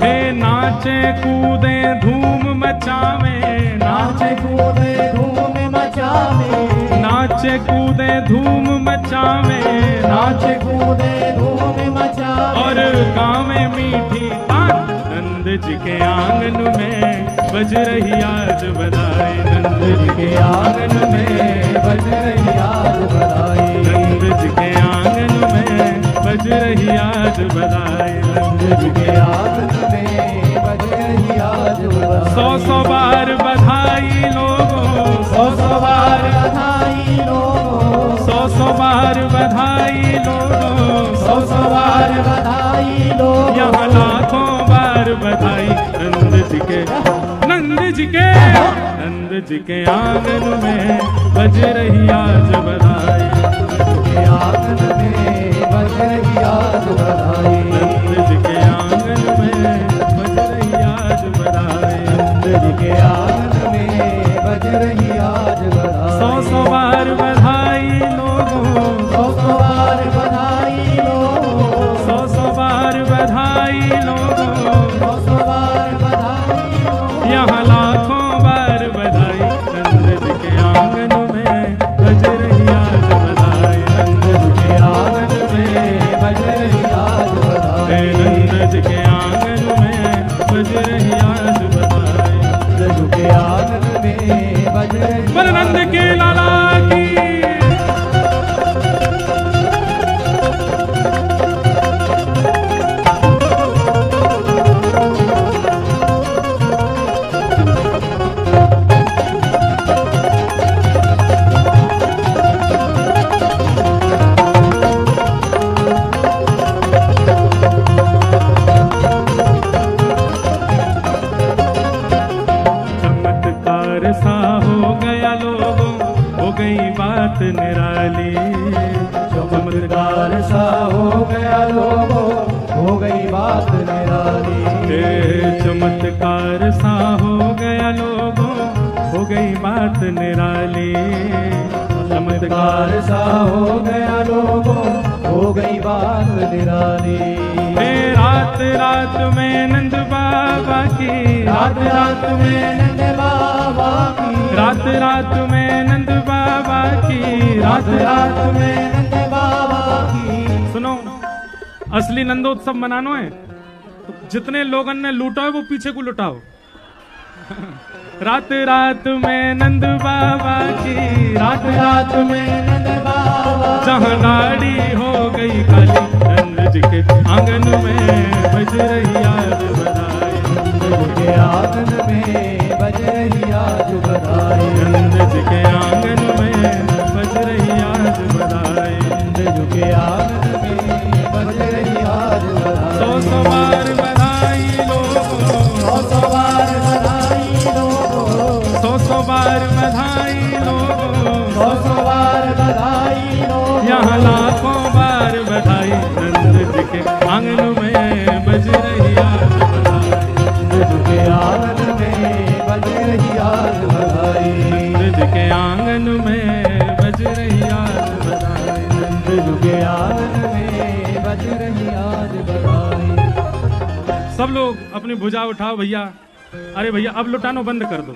[SPEAKER 1] हे नाचे कूदे धूम मचावे,
[SPEAKER 2] नाचे कूदे धूम मचावे,
[SPEAKER 1] नाचे कूदे धूम मचावे,
[SPEAKER 2] नाचे कूदे धूम मचावे,
[SPEAKER 1] और गावे मीठी तान, नंद जी के आंगन में बज रही आज बधाई, नंद जी के आंगन में
[SPEAKER 2] बज रही आज बधाई,
[SPEAKER 1] नंद जी के आंगन में बज रही आज बधाई,
[SPEAKER 2] नंद जी के आंगन में बज रही आज बधाई।
[SPEAKER 1] 100 बार बधाई लोगों,
[SPEAKER 2] 100 बार बधाई लोगों,
[SPEAKER 1] 100 बार बधाई लोगों,
[SPEAKER 2] 100 बार बधाई लोगों,
[SPEAKER 1] यहाँ लाखों बार बधाई नंद जी के, नंद जी के, नंद जी के आंगन में बज रही आज बधाई,
[SPEAKER 2] के आंगन में बज रही आज बधाई,
[SPEAKER 1] नंद जी के आंगन में बज रही आज बधाई,
[SPEAKER 2] नंद जी के आंगन में बज रही आज बधाई।
[SPEAKER 1] 100 बार बधाई लोगों,
[SPEAKER 2] 100 बार बधाई लोगों,
[SPEAKER 1] 100 बार बधाई लोगों,
[SPEAKER 2] 100 बार बधाई लोगों,
[SPEAKER 1] यहाँ लाखों बार बधाई नंद जी के आंगन में बज रही आज बधाई, नंद जी के आंगन में
[SPEAKER 2] बज रही आज बधाई,
[SPEAKER 1] नंद जी के आंगन में बज रही आज बधाई,
[SPEAKER 2] नंद जी के आंगन में बज रही।
[SPEAKER 1] बोल नंद के लाला की। चमत्कार सा हो गया लोगों, हो गई बात निराली,
[SPEAKER 2] चमत्कार सा हो गया लोगों, हो गई बात निराली,
[SPEAKER 1] चमत्कार सा हो गया लोगों, हो गई बात निराली,
[SPEAKER 2] चमत्कार सा हो गया लोगों, हो गई बात निराली।
[SPEAKER 1] रात रात में नंद बाबा की,
[SPEAKER 2] रात रात में नंद बाबा की,
[SPEAKER 1] रात रात में नंद बाबा की,
[SPEAKER 2] रात रात में नंद बाबा की।
[SPEAKER 1] सुनो, असली नंदोत्सव मनानो है तो जितने लोगन ने लूटा है वो पीछे को लुटाओ। रात रात में नंद बाबा की,
[SPEAKER 2] रात रात में नंद बाबा,
[SPEAKER 1] जहाँ गाड़ी हो गई खाली, नंद जी के आंगन में बज रही आज बधाई,
[SPEAKER 2] नंद जी के आंगन में बज रही आज बधाई,
[SPEAKER 1] नंद जी के आंगन में बज रही आज बधाई,
[SPEAKER 2] नंद जी के आंगन में बज रही आज बधाई।
[SPEAKER 1] 100 बार बधाई लोगों,
[SPEAKER 2] 100 बार बधाई लोगों,
[SPEAKER 1] 100 बार बधाई लोगों,
[SPEAKER 2] 100 बार बधाई लोगों,
[SPEAKER 1] यहाँ लाखों बार बधाई नंद जी के आंगन में बज रही आज बधाई,
[SPEAKER 2] नंद जी के आंगन में बज रही आज बधाई,
[SPEAKER 1] नंद जी के आंगन में बज रही आज बधाई,
[SPEAKER 2] नंद जी के आंगन में बज रही आज बधाई।
[SPEAKER 1] सब लोग अपनी भुजा उठाओ भैया। अरे भैया अब लुटानो बंद कर दो,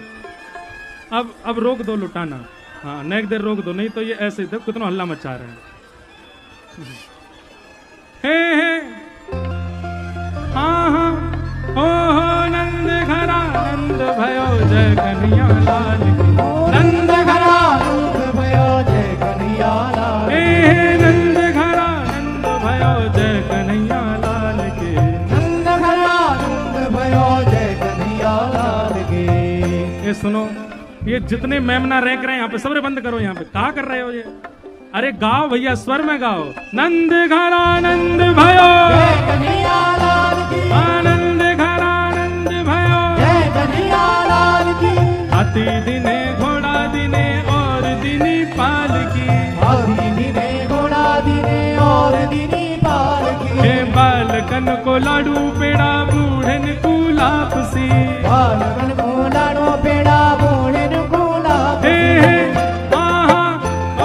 [SPEAKER 1] अब रोक दो लुटाना। हाँ नेक देर रोक दो, नहीं तो ये ऐसे ही कितना हल्ला मचा रहे हैं। हे हाँ हाँ ओ हो नंद घरा नंद भयो जय कन्हैया लाल की
[SPEAKER 2] नंद घरा नंद भयो जय कन्हैया लाल
[SPEAKER 1] हे नंद घरा नंद भयो जय कन्हैया लाल के
[SPEAKER 2] नंद घरा नंद भयो जय कन्हैया लाल के।
[SPEAKER 1] ये सुनो, ये जितने मेमना रैंक रहे हैं यहाँ पे सबरे बंद करो। यहाँ पे क्या कर रहे हो ये? अरे गाओ भैया, स्वर में गाओ। नंद घरा नंद भयो
[SPEAKER 2] जय कन्हैया लाल की
[SPEAKER 1] आनंद घरा नंद भयो
[SPEAKER 2] जय कन्हैया लाल की।
[SPEAKER 1] हाथी दिने घोड़ा दिने और दिनी पाल की
[SPEAKER 2] हाथी दिने घोड़ा दिने और दिनी पाल की।
[SPEAKER 1] हे बालकन को लाडू पेड़ा बूढ़न को लापसी
[SPEAKER 2] बालकन को लाडो पेड़ा बूढ़न को लापसी।
[SPEAKER 1] हे आहा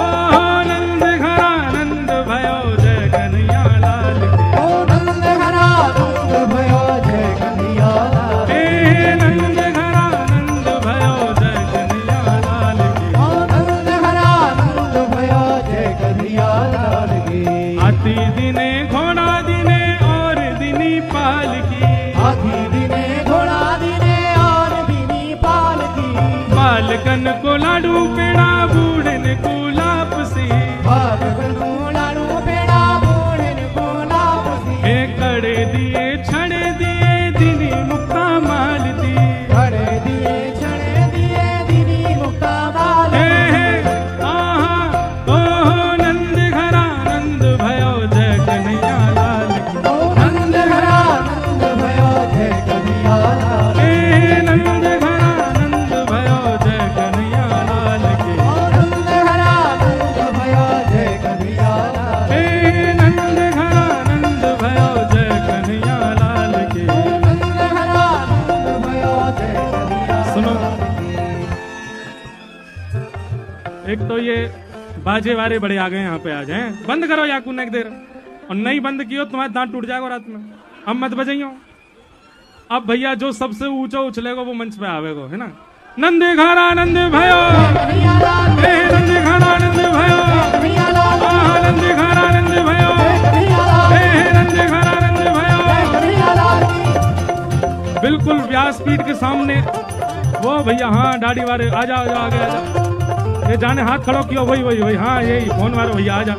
[SPEAKER 1] ओहो नंद घरा नंद भयो जय कन्हैया लाल की
[SPEAKER 2] ओ नंद घरा नंद भयो जय कन्हैया लाल की।
[SPEAKER 1] हे नंद घरा नंद भयो जय कन्हैया लाल की
[SPEAKER 2] ओ नंद घरा नंद भयो जय कन्हैया लाल की।
[SPEAKER 1] हाथी दिने घोड़ा दिने और दिनी पाल की
[SPEAKER 2] हाथी दिने घोड़ा दिने और दिनी पाल की।
[SPEAKER 1] बालकन को लाडू पेड़ा बूढ़न को लापसी
[SPEAKER 2] बालकन को लाडू पेड़ा बूढ़न को लापसी।
[SPEAKER 1] हे कड़े दिए छड़े दिए दिनी मुक्ता माल दी
[SPEAKER 2] खड़े दिए छड़े दिए दिनी मुक्ता माल
[SPEAKER 1] हे आहा ओहो नंद घरा नंद भयो जय कन्हैया लाल की
[SPEAKER 2] ओ नंद घरा नंद भयो जय कन्हैया लाल की।
[SPEAKER 1] हे नंद घरा नंद भयो जय कन्हैया लाल की
[SPEAKER 2] ओ नंद घरा नंद भयो जय कन्हैया लाल की।
[SPEAKER 1] हे नंद घरा नंद भयो जय कन्हैया लाल की
[SPEAKER 2] नंद घरा नंद भयो जय कन्हैया
[SPEAKER 1] सुनो।
[SPEAKER 2] लाल की।
[SPEAKER 1] एक तो ये बाजे वाले बड़े आ गए यहाँ पे आज हैं। बंद करो या कुछ देर, और नहीं बंद कियो तुम्हारा दांत टूट जाएगा रात में। अब मत बजाइयो। अब भैया जो सबसे ऊंचा उछलेगा वो मंच पे आवेगो, है ना। नंद घरा नंद भयो
[SPEAKER 2] कन्हैया लाल की।
[SPEAKER 1] हे नंद घरा नंद भयो
[SPEAKER 2] कन्हैया लाल की।
[SPEAKER 1] आहा नंद घरा नंद भयो
[SPEAKER 2] कन्हैया लाल की।
[SPEAKER 1] हे नंद घरा नंद भयो।
[SPEAKER 2] कन्हैया लाल की।
[SPEAKER 1] बिल्कुल व्यासपीठ के सामने वो भैया, हाँ दाढ़ी वाले आ जाओ आगे आ जाओ। ये जाने हाथ खड़ो किया, वही वही वही, हाँ यही फोन वाले भैया आ जा।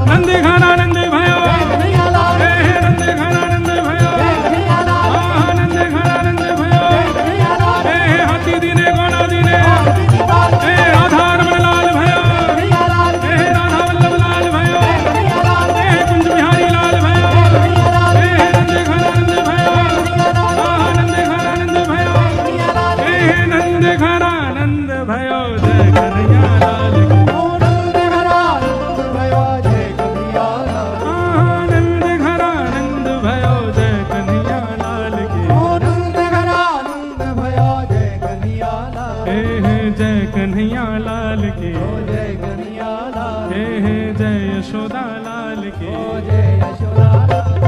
[SPEAKER 1] नंद घरा नंद भयो
[SPEAKER 2] कन्हैया लाल की।
[SPEAKER 1] हे नंद घरा नंद भयो
[SPEAKER 2] कन्हैया लाल की।
[SPEAKER 1] आहा नंद घरा नंद भयो
[SPEAKER 2] कन्हैया लाल की।
[SPEAKER 1] हे हाथी दिने घोड़ा दिने
[SPEAKER 2] और दिनी पाल की।
[SPEAKER 1] हे राधा रमण लाल भयो
[SPEAKER 2] कन्हैया लाल की।
[SPEAKER 1] हे राधा वल्लभ लाल भयो
[SPEAKER 2] कन्हैया लाल की।
[SPEAKER 1] हे कुंज बिहारी लाल भयो
[SPEAKER 2] कन्हैया लाल की।
[SPEAKER 1] हे नंद घरा नंद भयो
[SPEAKER 2] कन्हैया लाल की।
[SPEAKER 1] आहा नंद घरा नंद भयो
[SPEAKER 2] कन्हैया लाल की।
[SPEAKER 1] हे नंद घरा नंद भयो जय कन्हैया लाल की
[SPEAKER 2] ओ नंद घरा नंद भयो जय कन्हैया लाल की।
[SPEAKER 1] आहा नंद घरा नंद भयो जय कन्हैया लाल की
[SPEAKER 2] ओ नंद घरा नंद भयो जय कन्हैया लाल की।
[SPEAKER 1] हे जय कन्हैया लाल की
[SPEAKER 2] ओ जय कन्हैया लाल की।
[SPEAKER 1] हे जय यशोदा लाल की
[SPEAKER 2] ओ जय यशोदा लाल की।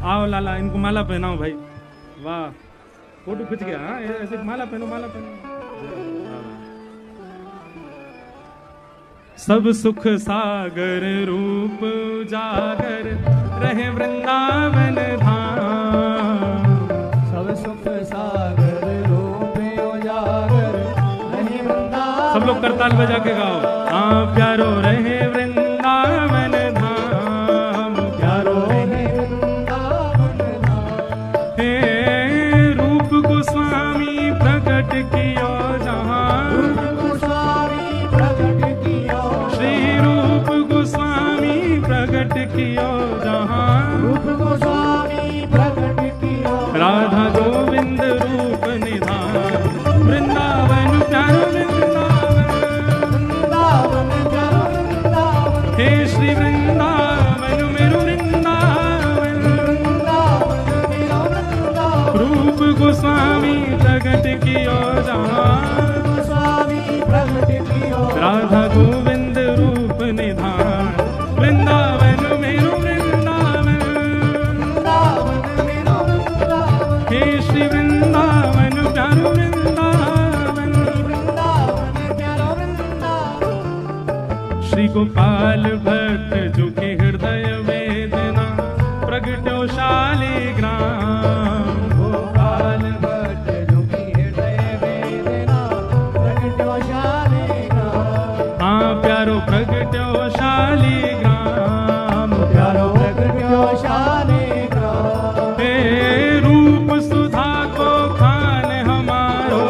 [SPEAKER 1] आओ लाला, इनको माला पहनाओ भाई। वाह, फोटो खिंच गया। हाँ ऐसे माला पहनो, माला पहनो। सब सुख सागर रूप उजागर रहे वृंदावन धाम।
[SPEAKER 2] सब सुख सागर रूप उजागर रहे वृंदावन।
[SPEAKER 1] सब लोग करताल बजा के गाओ। हाँ प्यारो रहे वृंदावन धाम, प्यारो
[SPEAKER 2] रहे वृंदावन धाम।
[SPEAKER 1] हे रूप गोस्वामी प्रकट कियो जहाँ,
[SPEAKER 2] गोस्वामी प्रकट कियो।
[SPEAKER 1] श्री रूप गोस्वामी प्रकट कियो जहाँ,
[SPEAKER 2] रूप गोस्वामी प्रकट कियो।
[SPEAKER 1] राधा गोविंद रूप निधान, वृंदावन प्यारो वृंदावन।
[SPEAKER 2] वृंदावन प्यारो वृंदावन।
[SPEAKER 1] श्री गोपाल भट्ट जो के हृदय वेदना प्रगट्यो शालिग्राम।
[SPEAKER 2] गोपाल भट्ट जो की हृदय वेदना प्रगट्यो शालिग्राम।
[SPEAKER 1] हाँ प्यारो प्रगट्यो शालिग्राम,
[SPEAKER 2] प्यारो प्रगट्यो शालिग्राम।
[SPEAKER 1] हे रूप सुधा को खान हमारो,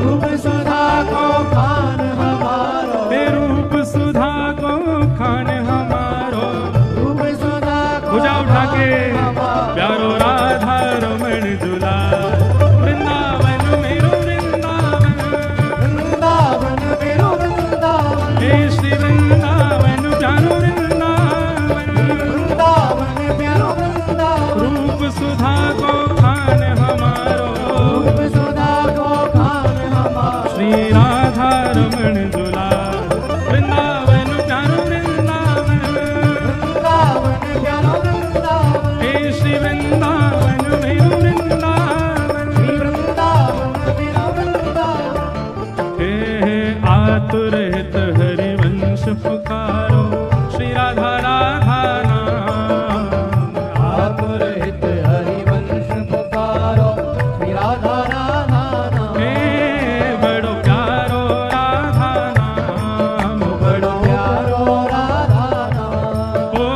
[SPEAKER 2] रूप सुधा को खान हमारो।
[SPEAKER 1] हे रूप सुधा को खान हमारो।
[SPEAKER 2] रूप सुधा को
[SPEAKER 1] भुजा उठा के
[SPEAKER 2] हमारो।
[SPEAKER 1] प्यारो राधा रमण झूला वृंदावन मेरो वृंदावन।
[SPEAKER 2] वृंदावन मेरो वृंदावन।
[SPEAKER 1] हे श्री वृंदावन प्यारो वृंदावन।
[SPEAKER 2] वृंदावन प्यारो वृंदावन।
[SPEAKER 1] रूप सुधा को खान हमारो,
[SPEAKER 2] रूप सुधा को खान हमारो।
[SPEAKER 1] श्री राधा रमण झूला वृंदावन प्यारो वृंदावन।
[SPEAKER 2] वृंदावन प्यारो वृंदावन।
[SPEAKER 1] हे श्री वृंदावन मेरो वृंदावन।
[SPEAKER 2] श्री वृंदावन मेरो वृंदावन।
[SPEAKER 1] हे आतुर हित हरिवंश पुकारो, श्री राधा राधा नाम।
[SPEAKER 2] आतुर हित हरिवंश पुकारो, श्री राधा राधा नाम।
[SPEAKER 1] हे बड़ो प्यारो राधा नाम,
[SPEAKER 2] बड़ो प्यारो राधा नाम।
[SPEAKER 1] ओ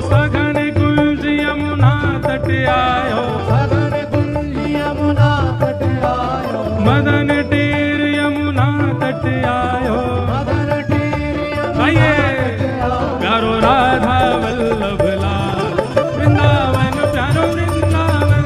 [SPEAKER 1] सघन कुंज यमुना तट आयो,
[SPEAKER 2] सघन कुंज यमुना तट आयो।
[SPEAKER 1] मदन टेर यमुना तट आयो।
[SPEAKER 2] मदन टेर यमुना
[SPEAKER 1] आइए
[SPEAKER 2] तट आयो।
[SPEAKER 1] प्यारो राधा वल्लभ लाल वृंदावन प्यारो वृंदावन।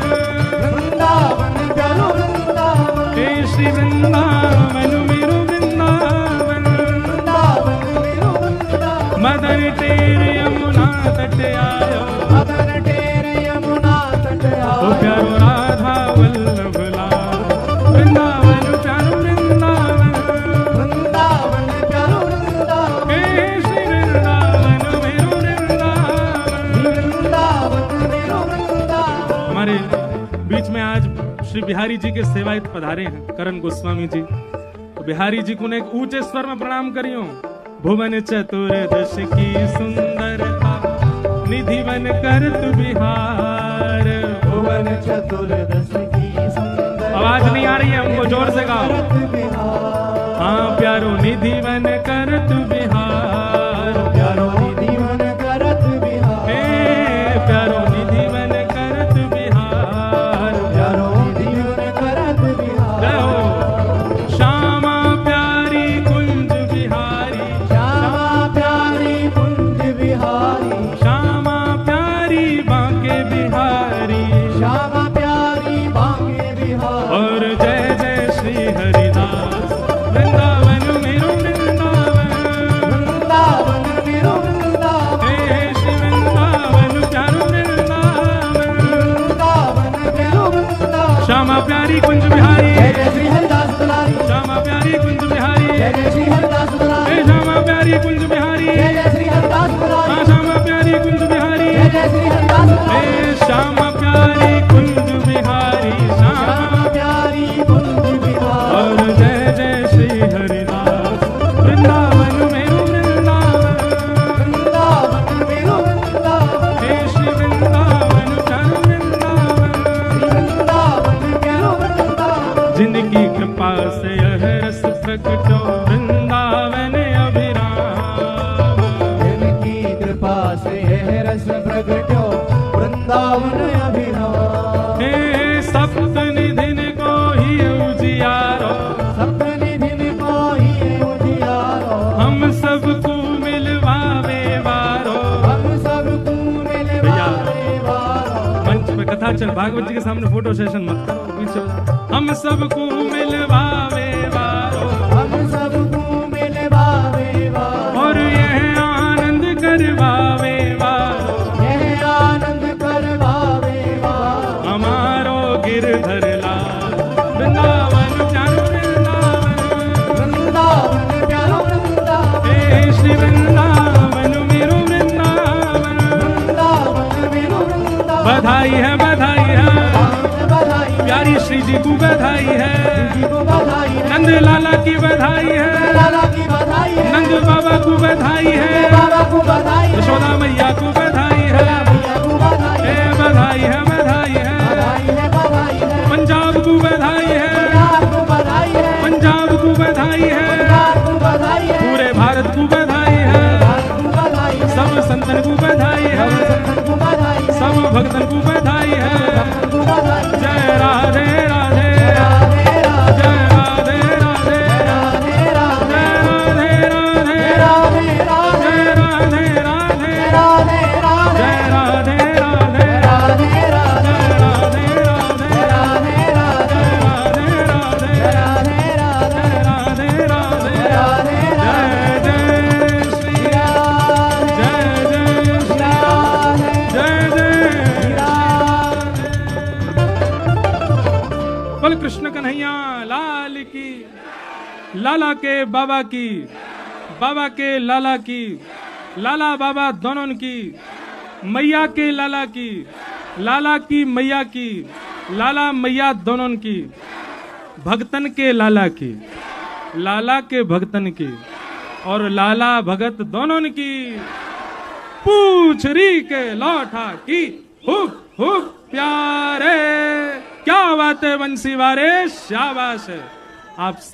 [SPEAKER 2] वृंदावन प्यारो वृंदावन।
[SPEAKER 1] हे श्री वृंदावन मेरो वृंदावन।
[SPEAKER 2] वृंदावन मेरो वृंदावन।
[SPEAKER 1] मदन टेर यमुना तट आयो,
[SPEAKER 2] मदन टेर यमुना तट
[SPEAKER 1] ओ
[SPEAKER 2] आयो।
[SPEAKER 1] प्यारो राधा वल्लभ लाल वृंदावन प्यारो वृंदावन।
[SPEAKER 2] वृंदावन प्यारो वृंदावन।
[SPEAKER 1] हे श्री वृंदावन मेरो वृंदावन।
[SPEAKER 2] वृंदावन मेरो वृंदावन।
[SPEAKER 1] हमारे बीच में आज श्री बिहारी जी के सेवायत पधारे हैं, करण गोस्वामी जी। तो बिहारी जी को ने एक ऊंचे स्वर में प्रणाम करियो। भुवन चतुर्दश की सुंदरता निधि बन कर तु बिहार।
[SPEAKER 2] भुवन चतुर्दश की सुंदर।
[SPEAKER 1] आवाज नहीं आ रही है, उनको जोर से गाओ।
[SPEAKER 2] करत बिहार।
[SPEAKER 1] हाँ प्यारो निधि बन कर तु बिहार।
[SPEAKER 2] प्यारो निधि वन करत बिहार।
[SPEAKER 1] हे प्यारो निधि बन कर तु बिहार।
[SPEAKER 2] प्यारो निधि वन करत बिहार।
[SPEAKER 1] जय हो श्यामा प्यारी कुंज बिहारी।
[SPEAKER 2] श्यामा प्यारी कुंज बिहारी।
[SPEAKER 1] श्यामा प्यारी बांके बिहारी।
[SPEAKER 2] श्यामा प्यारी बांके बिहार।
[SPEAKER 1] और जय जय श्री हरिदास वृंदावन मेरो वृंदावन।
[SPEAKER 2] वृंदावन मेरो वृंदावन।
[SPEAKER 1] हे श्री वृंदावन प्यारो वृंदावन।
[SPEAKER 2] वृंदावन मेरो वृंदावन।
[SPEAKER 1] श्यामा प्यारी कुंज बिहारी।
[SPEAKER 2] जय जय श्री हरिदास दुलारी।
[SPEAKER 1] श्यामा प्यारी कुंज बिहारी।
[SPEAKER 2] जय जय श्री हरिदास दुलारी।
[SPEAKER 1] हे श्यामा प्यारी कुंज बिहारी।
[SPEAKER 2] जय जय श्री हरिदास दुलारी।
[SPEAKER 1] हाँ श्यामा प्यारी कुंज बिहारी।
[SPEAKER 2] जय जय श्री हरिदास दुलारी।
[SPEAKER 1] हे श्यामा प्यारी कुंज बिहारी। श्यामा
[SPEAKER 2] श्यामा प्यारी कुंज बिहार।
[SPEAKER 1] और जय जय श्री हरिदास वृंदावन मेरो वृंदावन।
[SPEAKER 2] वृंदावन मेरो वृंदावन।
[SPEAKER 1] हे श्री वृंदावन प्यारो वृंदावन।
[SPEAKER 2] वृंदावन प्यारो वृंदावन।
[SPEAKER 1] जिनकी कृपा से यह रस प्रकटो वृंदावन अभिराम।
[SPEAKER 2] जिनकी कृपा से यह रस प्रगट्यो वृंदावन अभिराम।
[SPEAKER 1] हे सप्त निधिन को ही उजियारो,
[SPEAKER 2] सप्तनिधिन को ही उजियारो।
[SPEAKER 1] हम सबको मिलवावे वारो।
[SPEAKER 2] हम सबको मिलवावे वारो।
[SPEAKER 1] मंच पे कथा चल, भागवत जी के सामने फोटो सेशन मत करो, पीछे हो जाओ। हम सबको मिलवावे वारो,
[SPEAKER 2] हम सबको मिलवावे वारो।
[SPEAKER 1] और यह आनंद करवावे वारो।
[SPEAKER 2] यह आनंद करवावे वारो।
[SPEAKER 1] हमारो गिरधर लाल वृंदावन प्यारो वृंदावन।
[SPEAKER 2] वृंदावन प्यारो वृंदावन।
[SPEAKER 1] हे श्री वृंदावन मेरो वृंदावन।
[SPEAKER 2] वृंदावन मेरो वृंदावन।
[SPEAKER 1] बधाई है बधाई है,
[SPEAKER 2] बधाई
[SPEAKER 1] प्यारी श्री जी को बधाई है।
[SPEAKER 2] जी को बधाई है।
[SPEAKER 1] नंद लाला की बधाई है,
[SPEAKER 2] लाला की बधाई है।
[SPEAKER 1] नंद बाबा को बधाई है। यशोदा मैया को बधाई है, बधाई है, बधाई है, पंजाब को बधाई है, पंजाब को बधाई है, पूरे भारत को बधाई है, सब संतन को बधाई है, सब भक्तन को बधाई है। जय राधे राधे, जय राधे राधे, जय राधे राधे, जय राधे राधे, जय राधे राधे, जय राधे राधे, बोल कृष्ण कन्हैया लाल की, लाला के बाबा की, बाबा के लाला की, लाला बाबा दोनों की, मैया के लाला की, लाला की मैया की, लाला मैया दोनों की, भक्तन के लाला की, लाला के भक्तन की, और लाला भगत दोनों की, पूछरी के लौठा की, हुप हुप प्यारे, क्या बात है बंसी वारे, शाबाश है आप सब।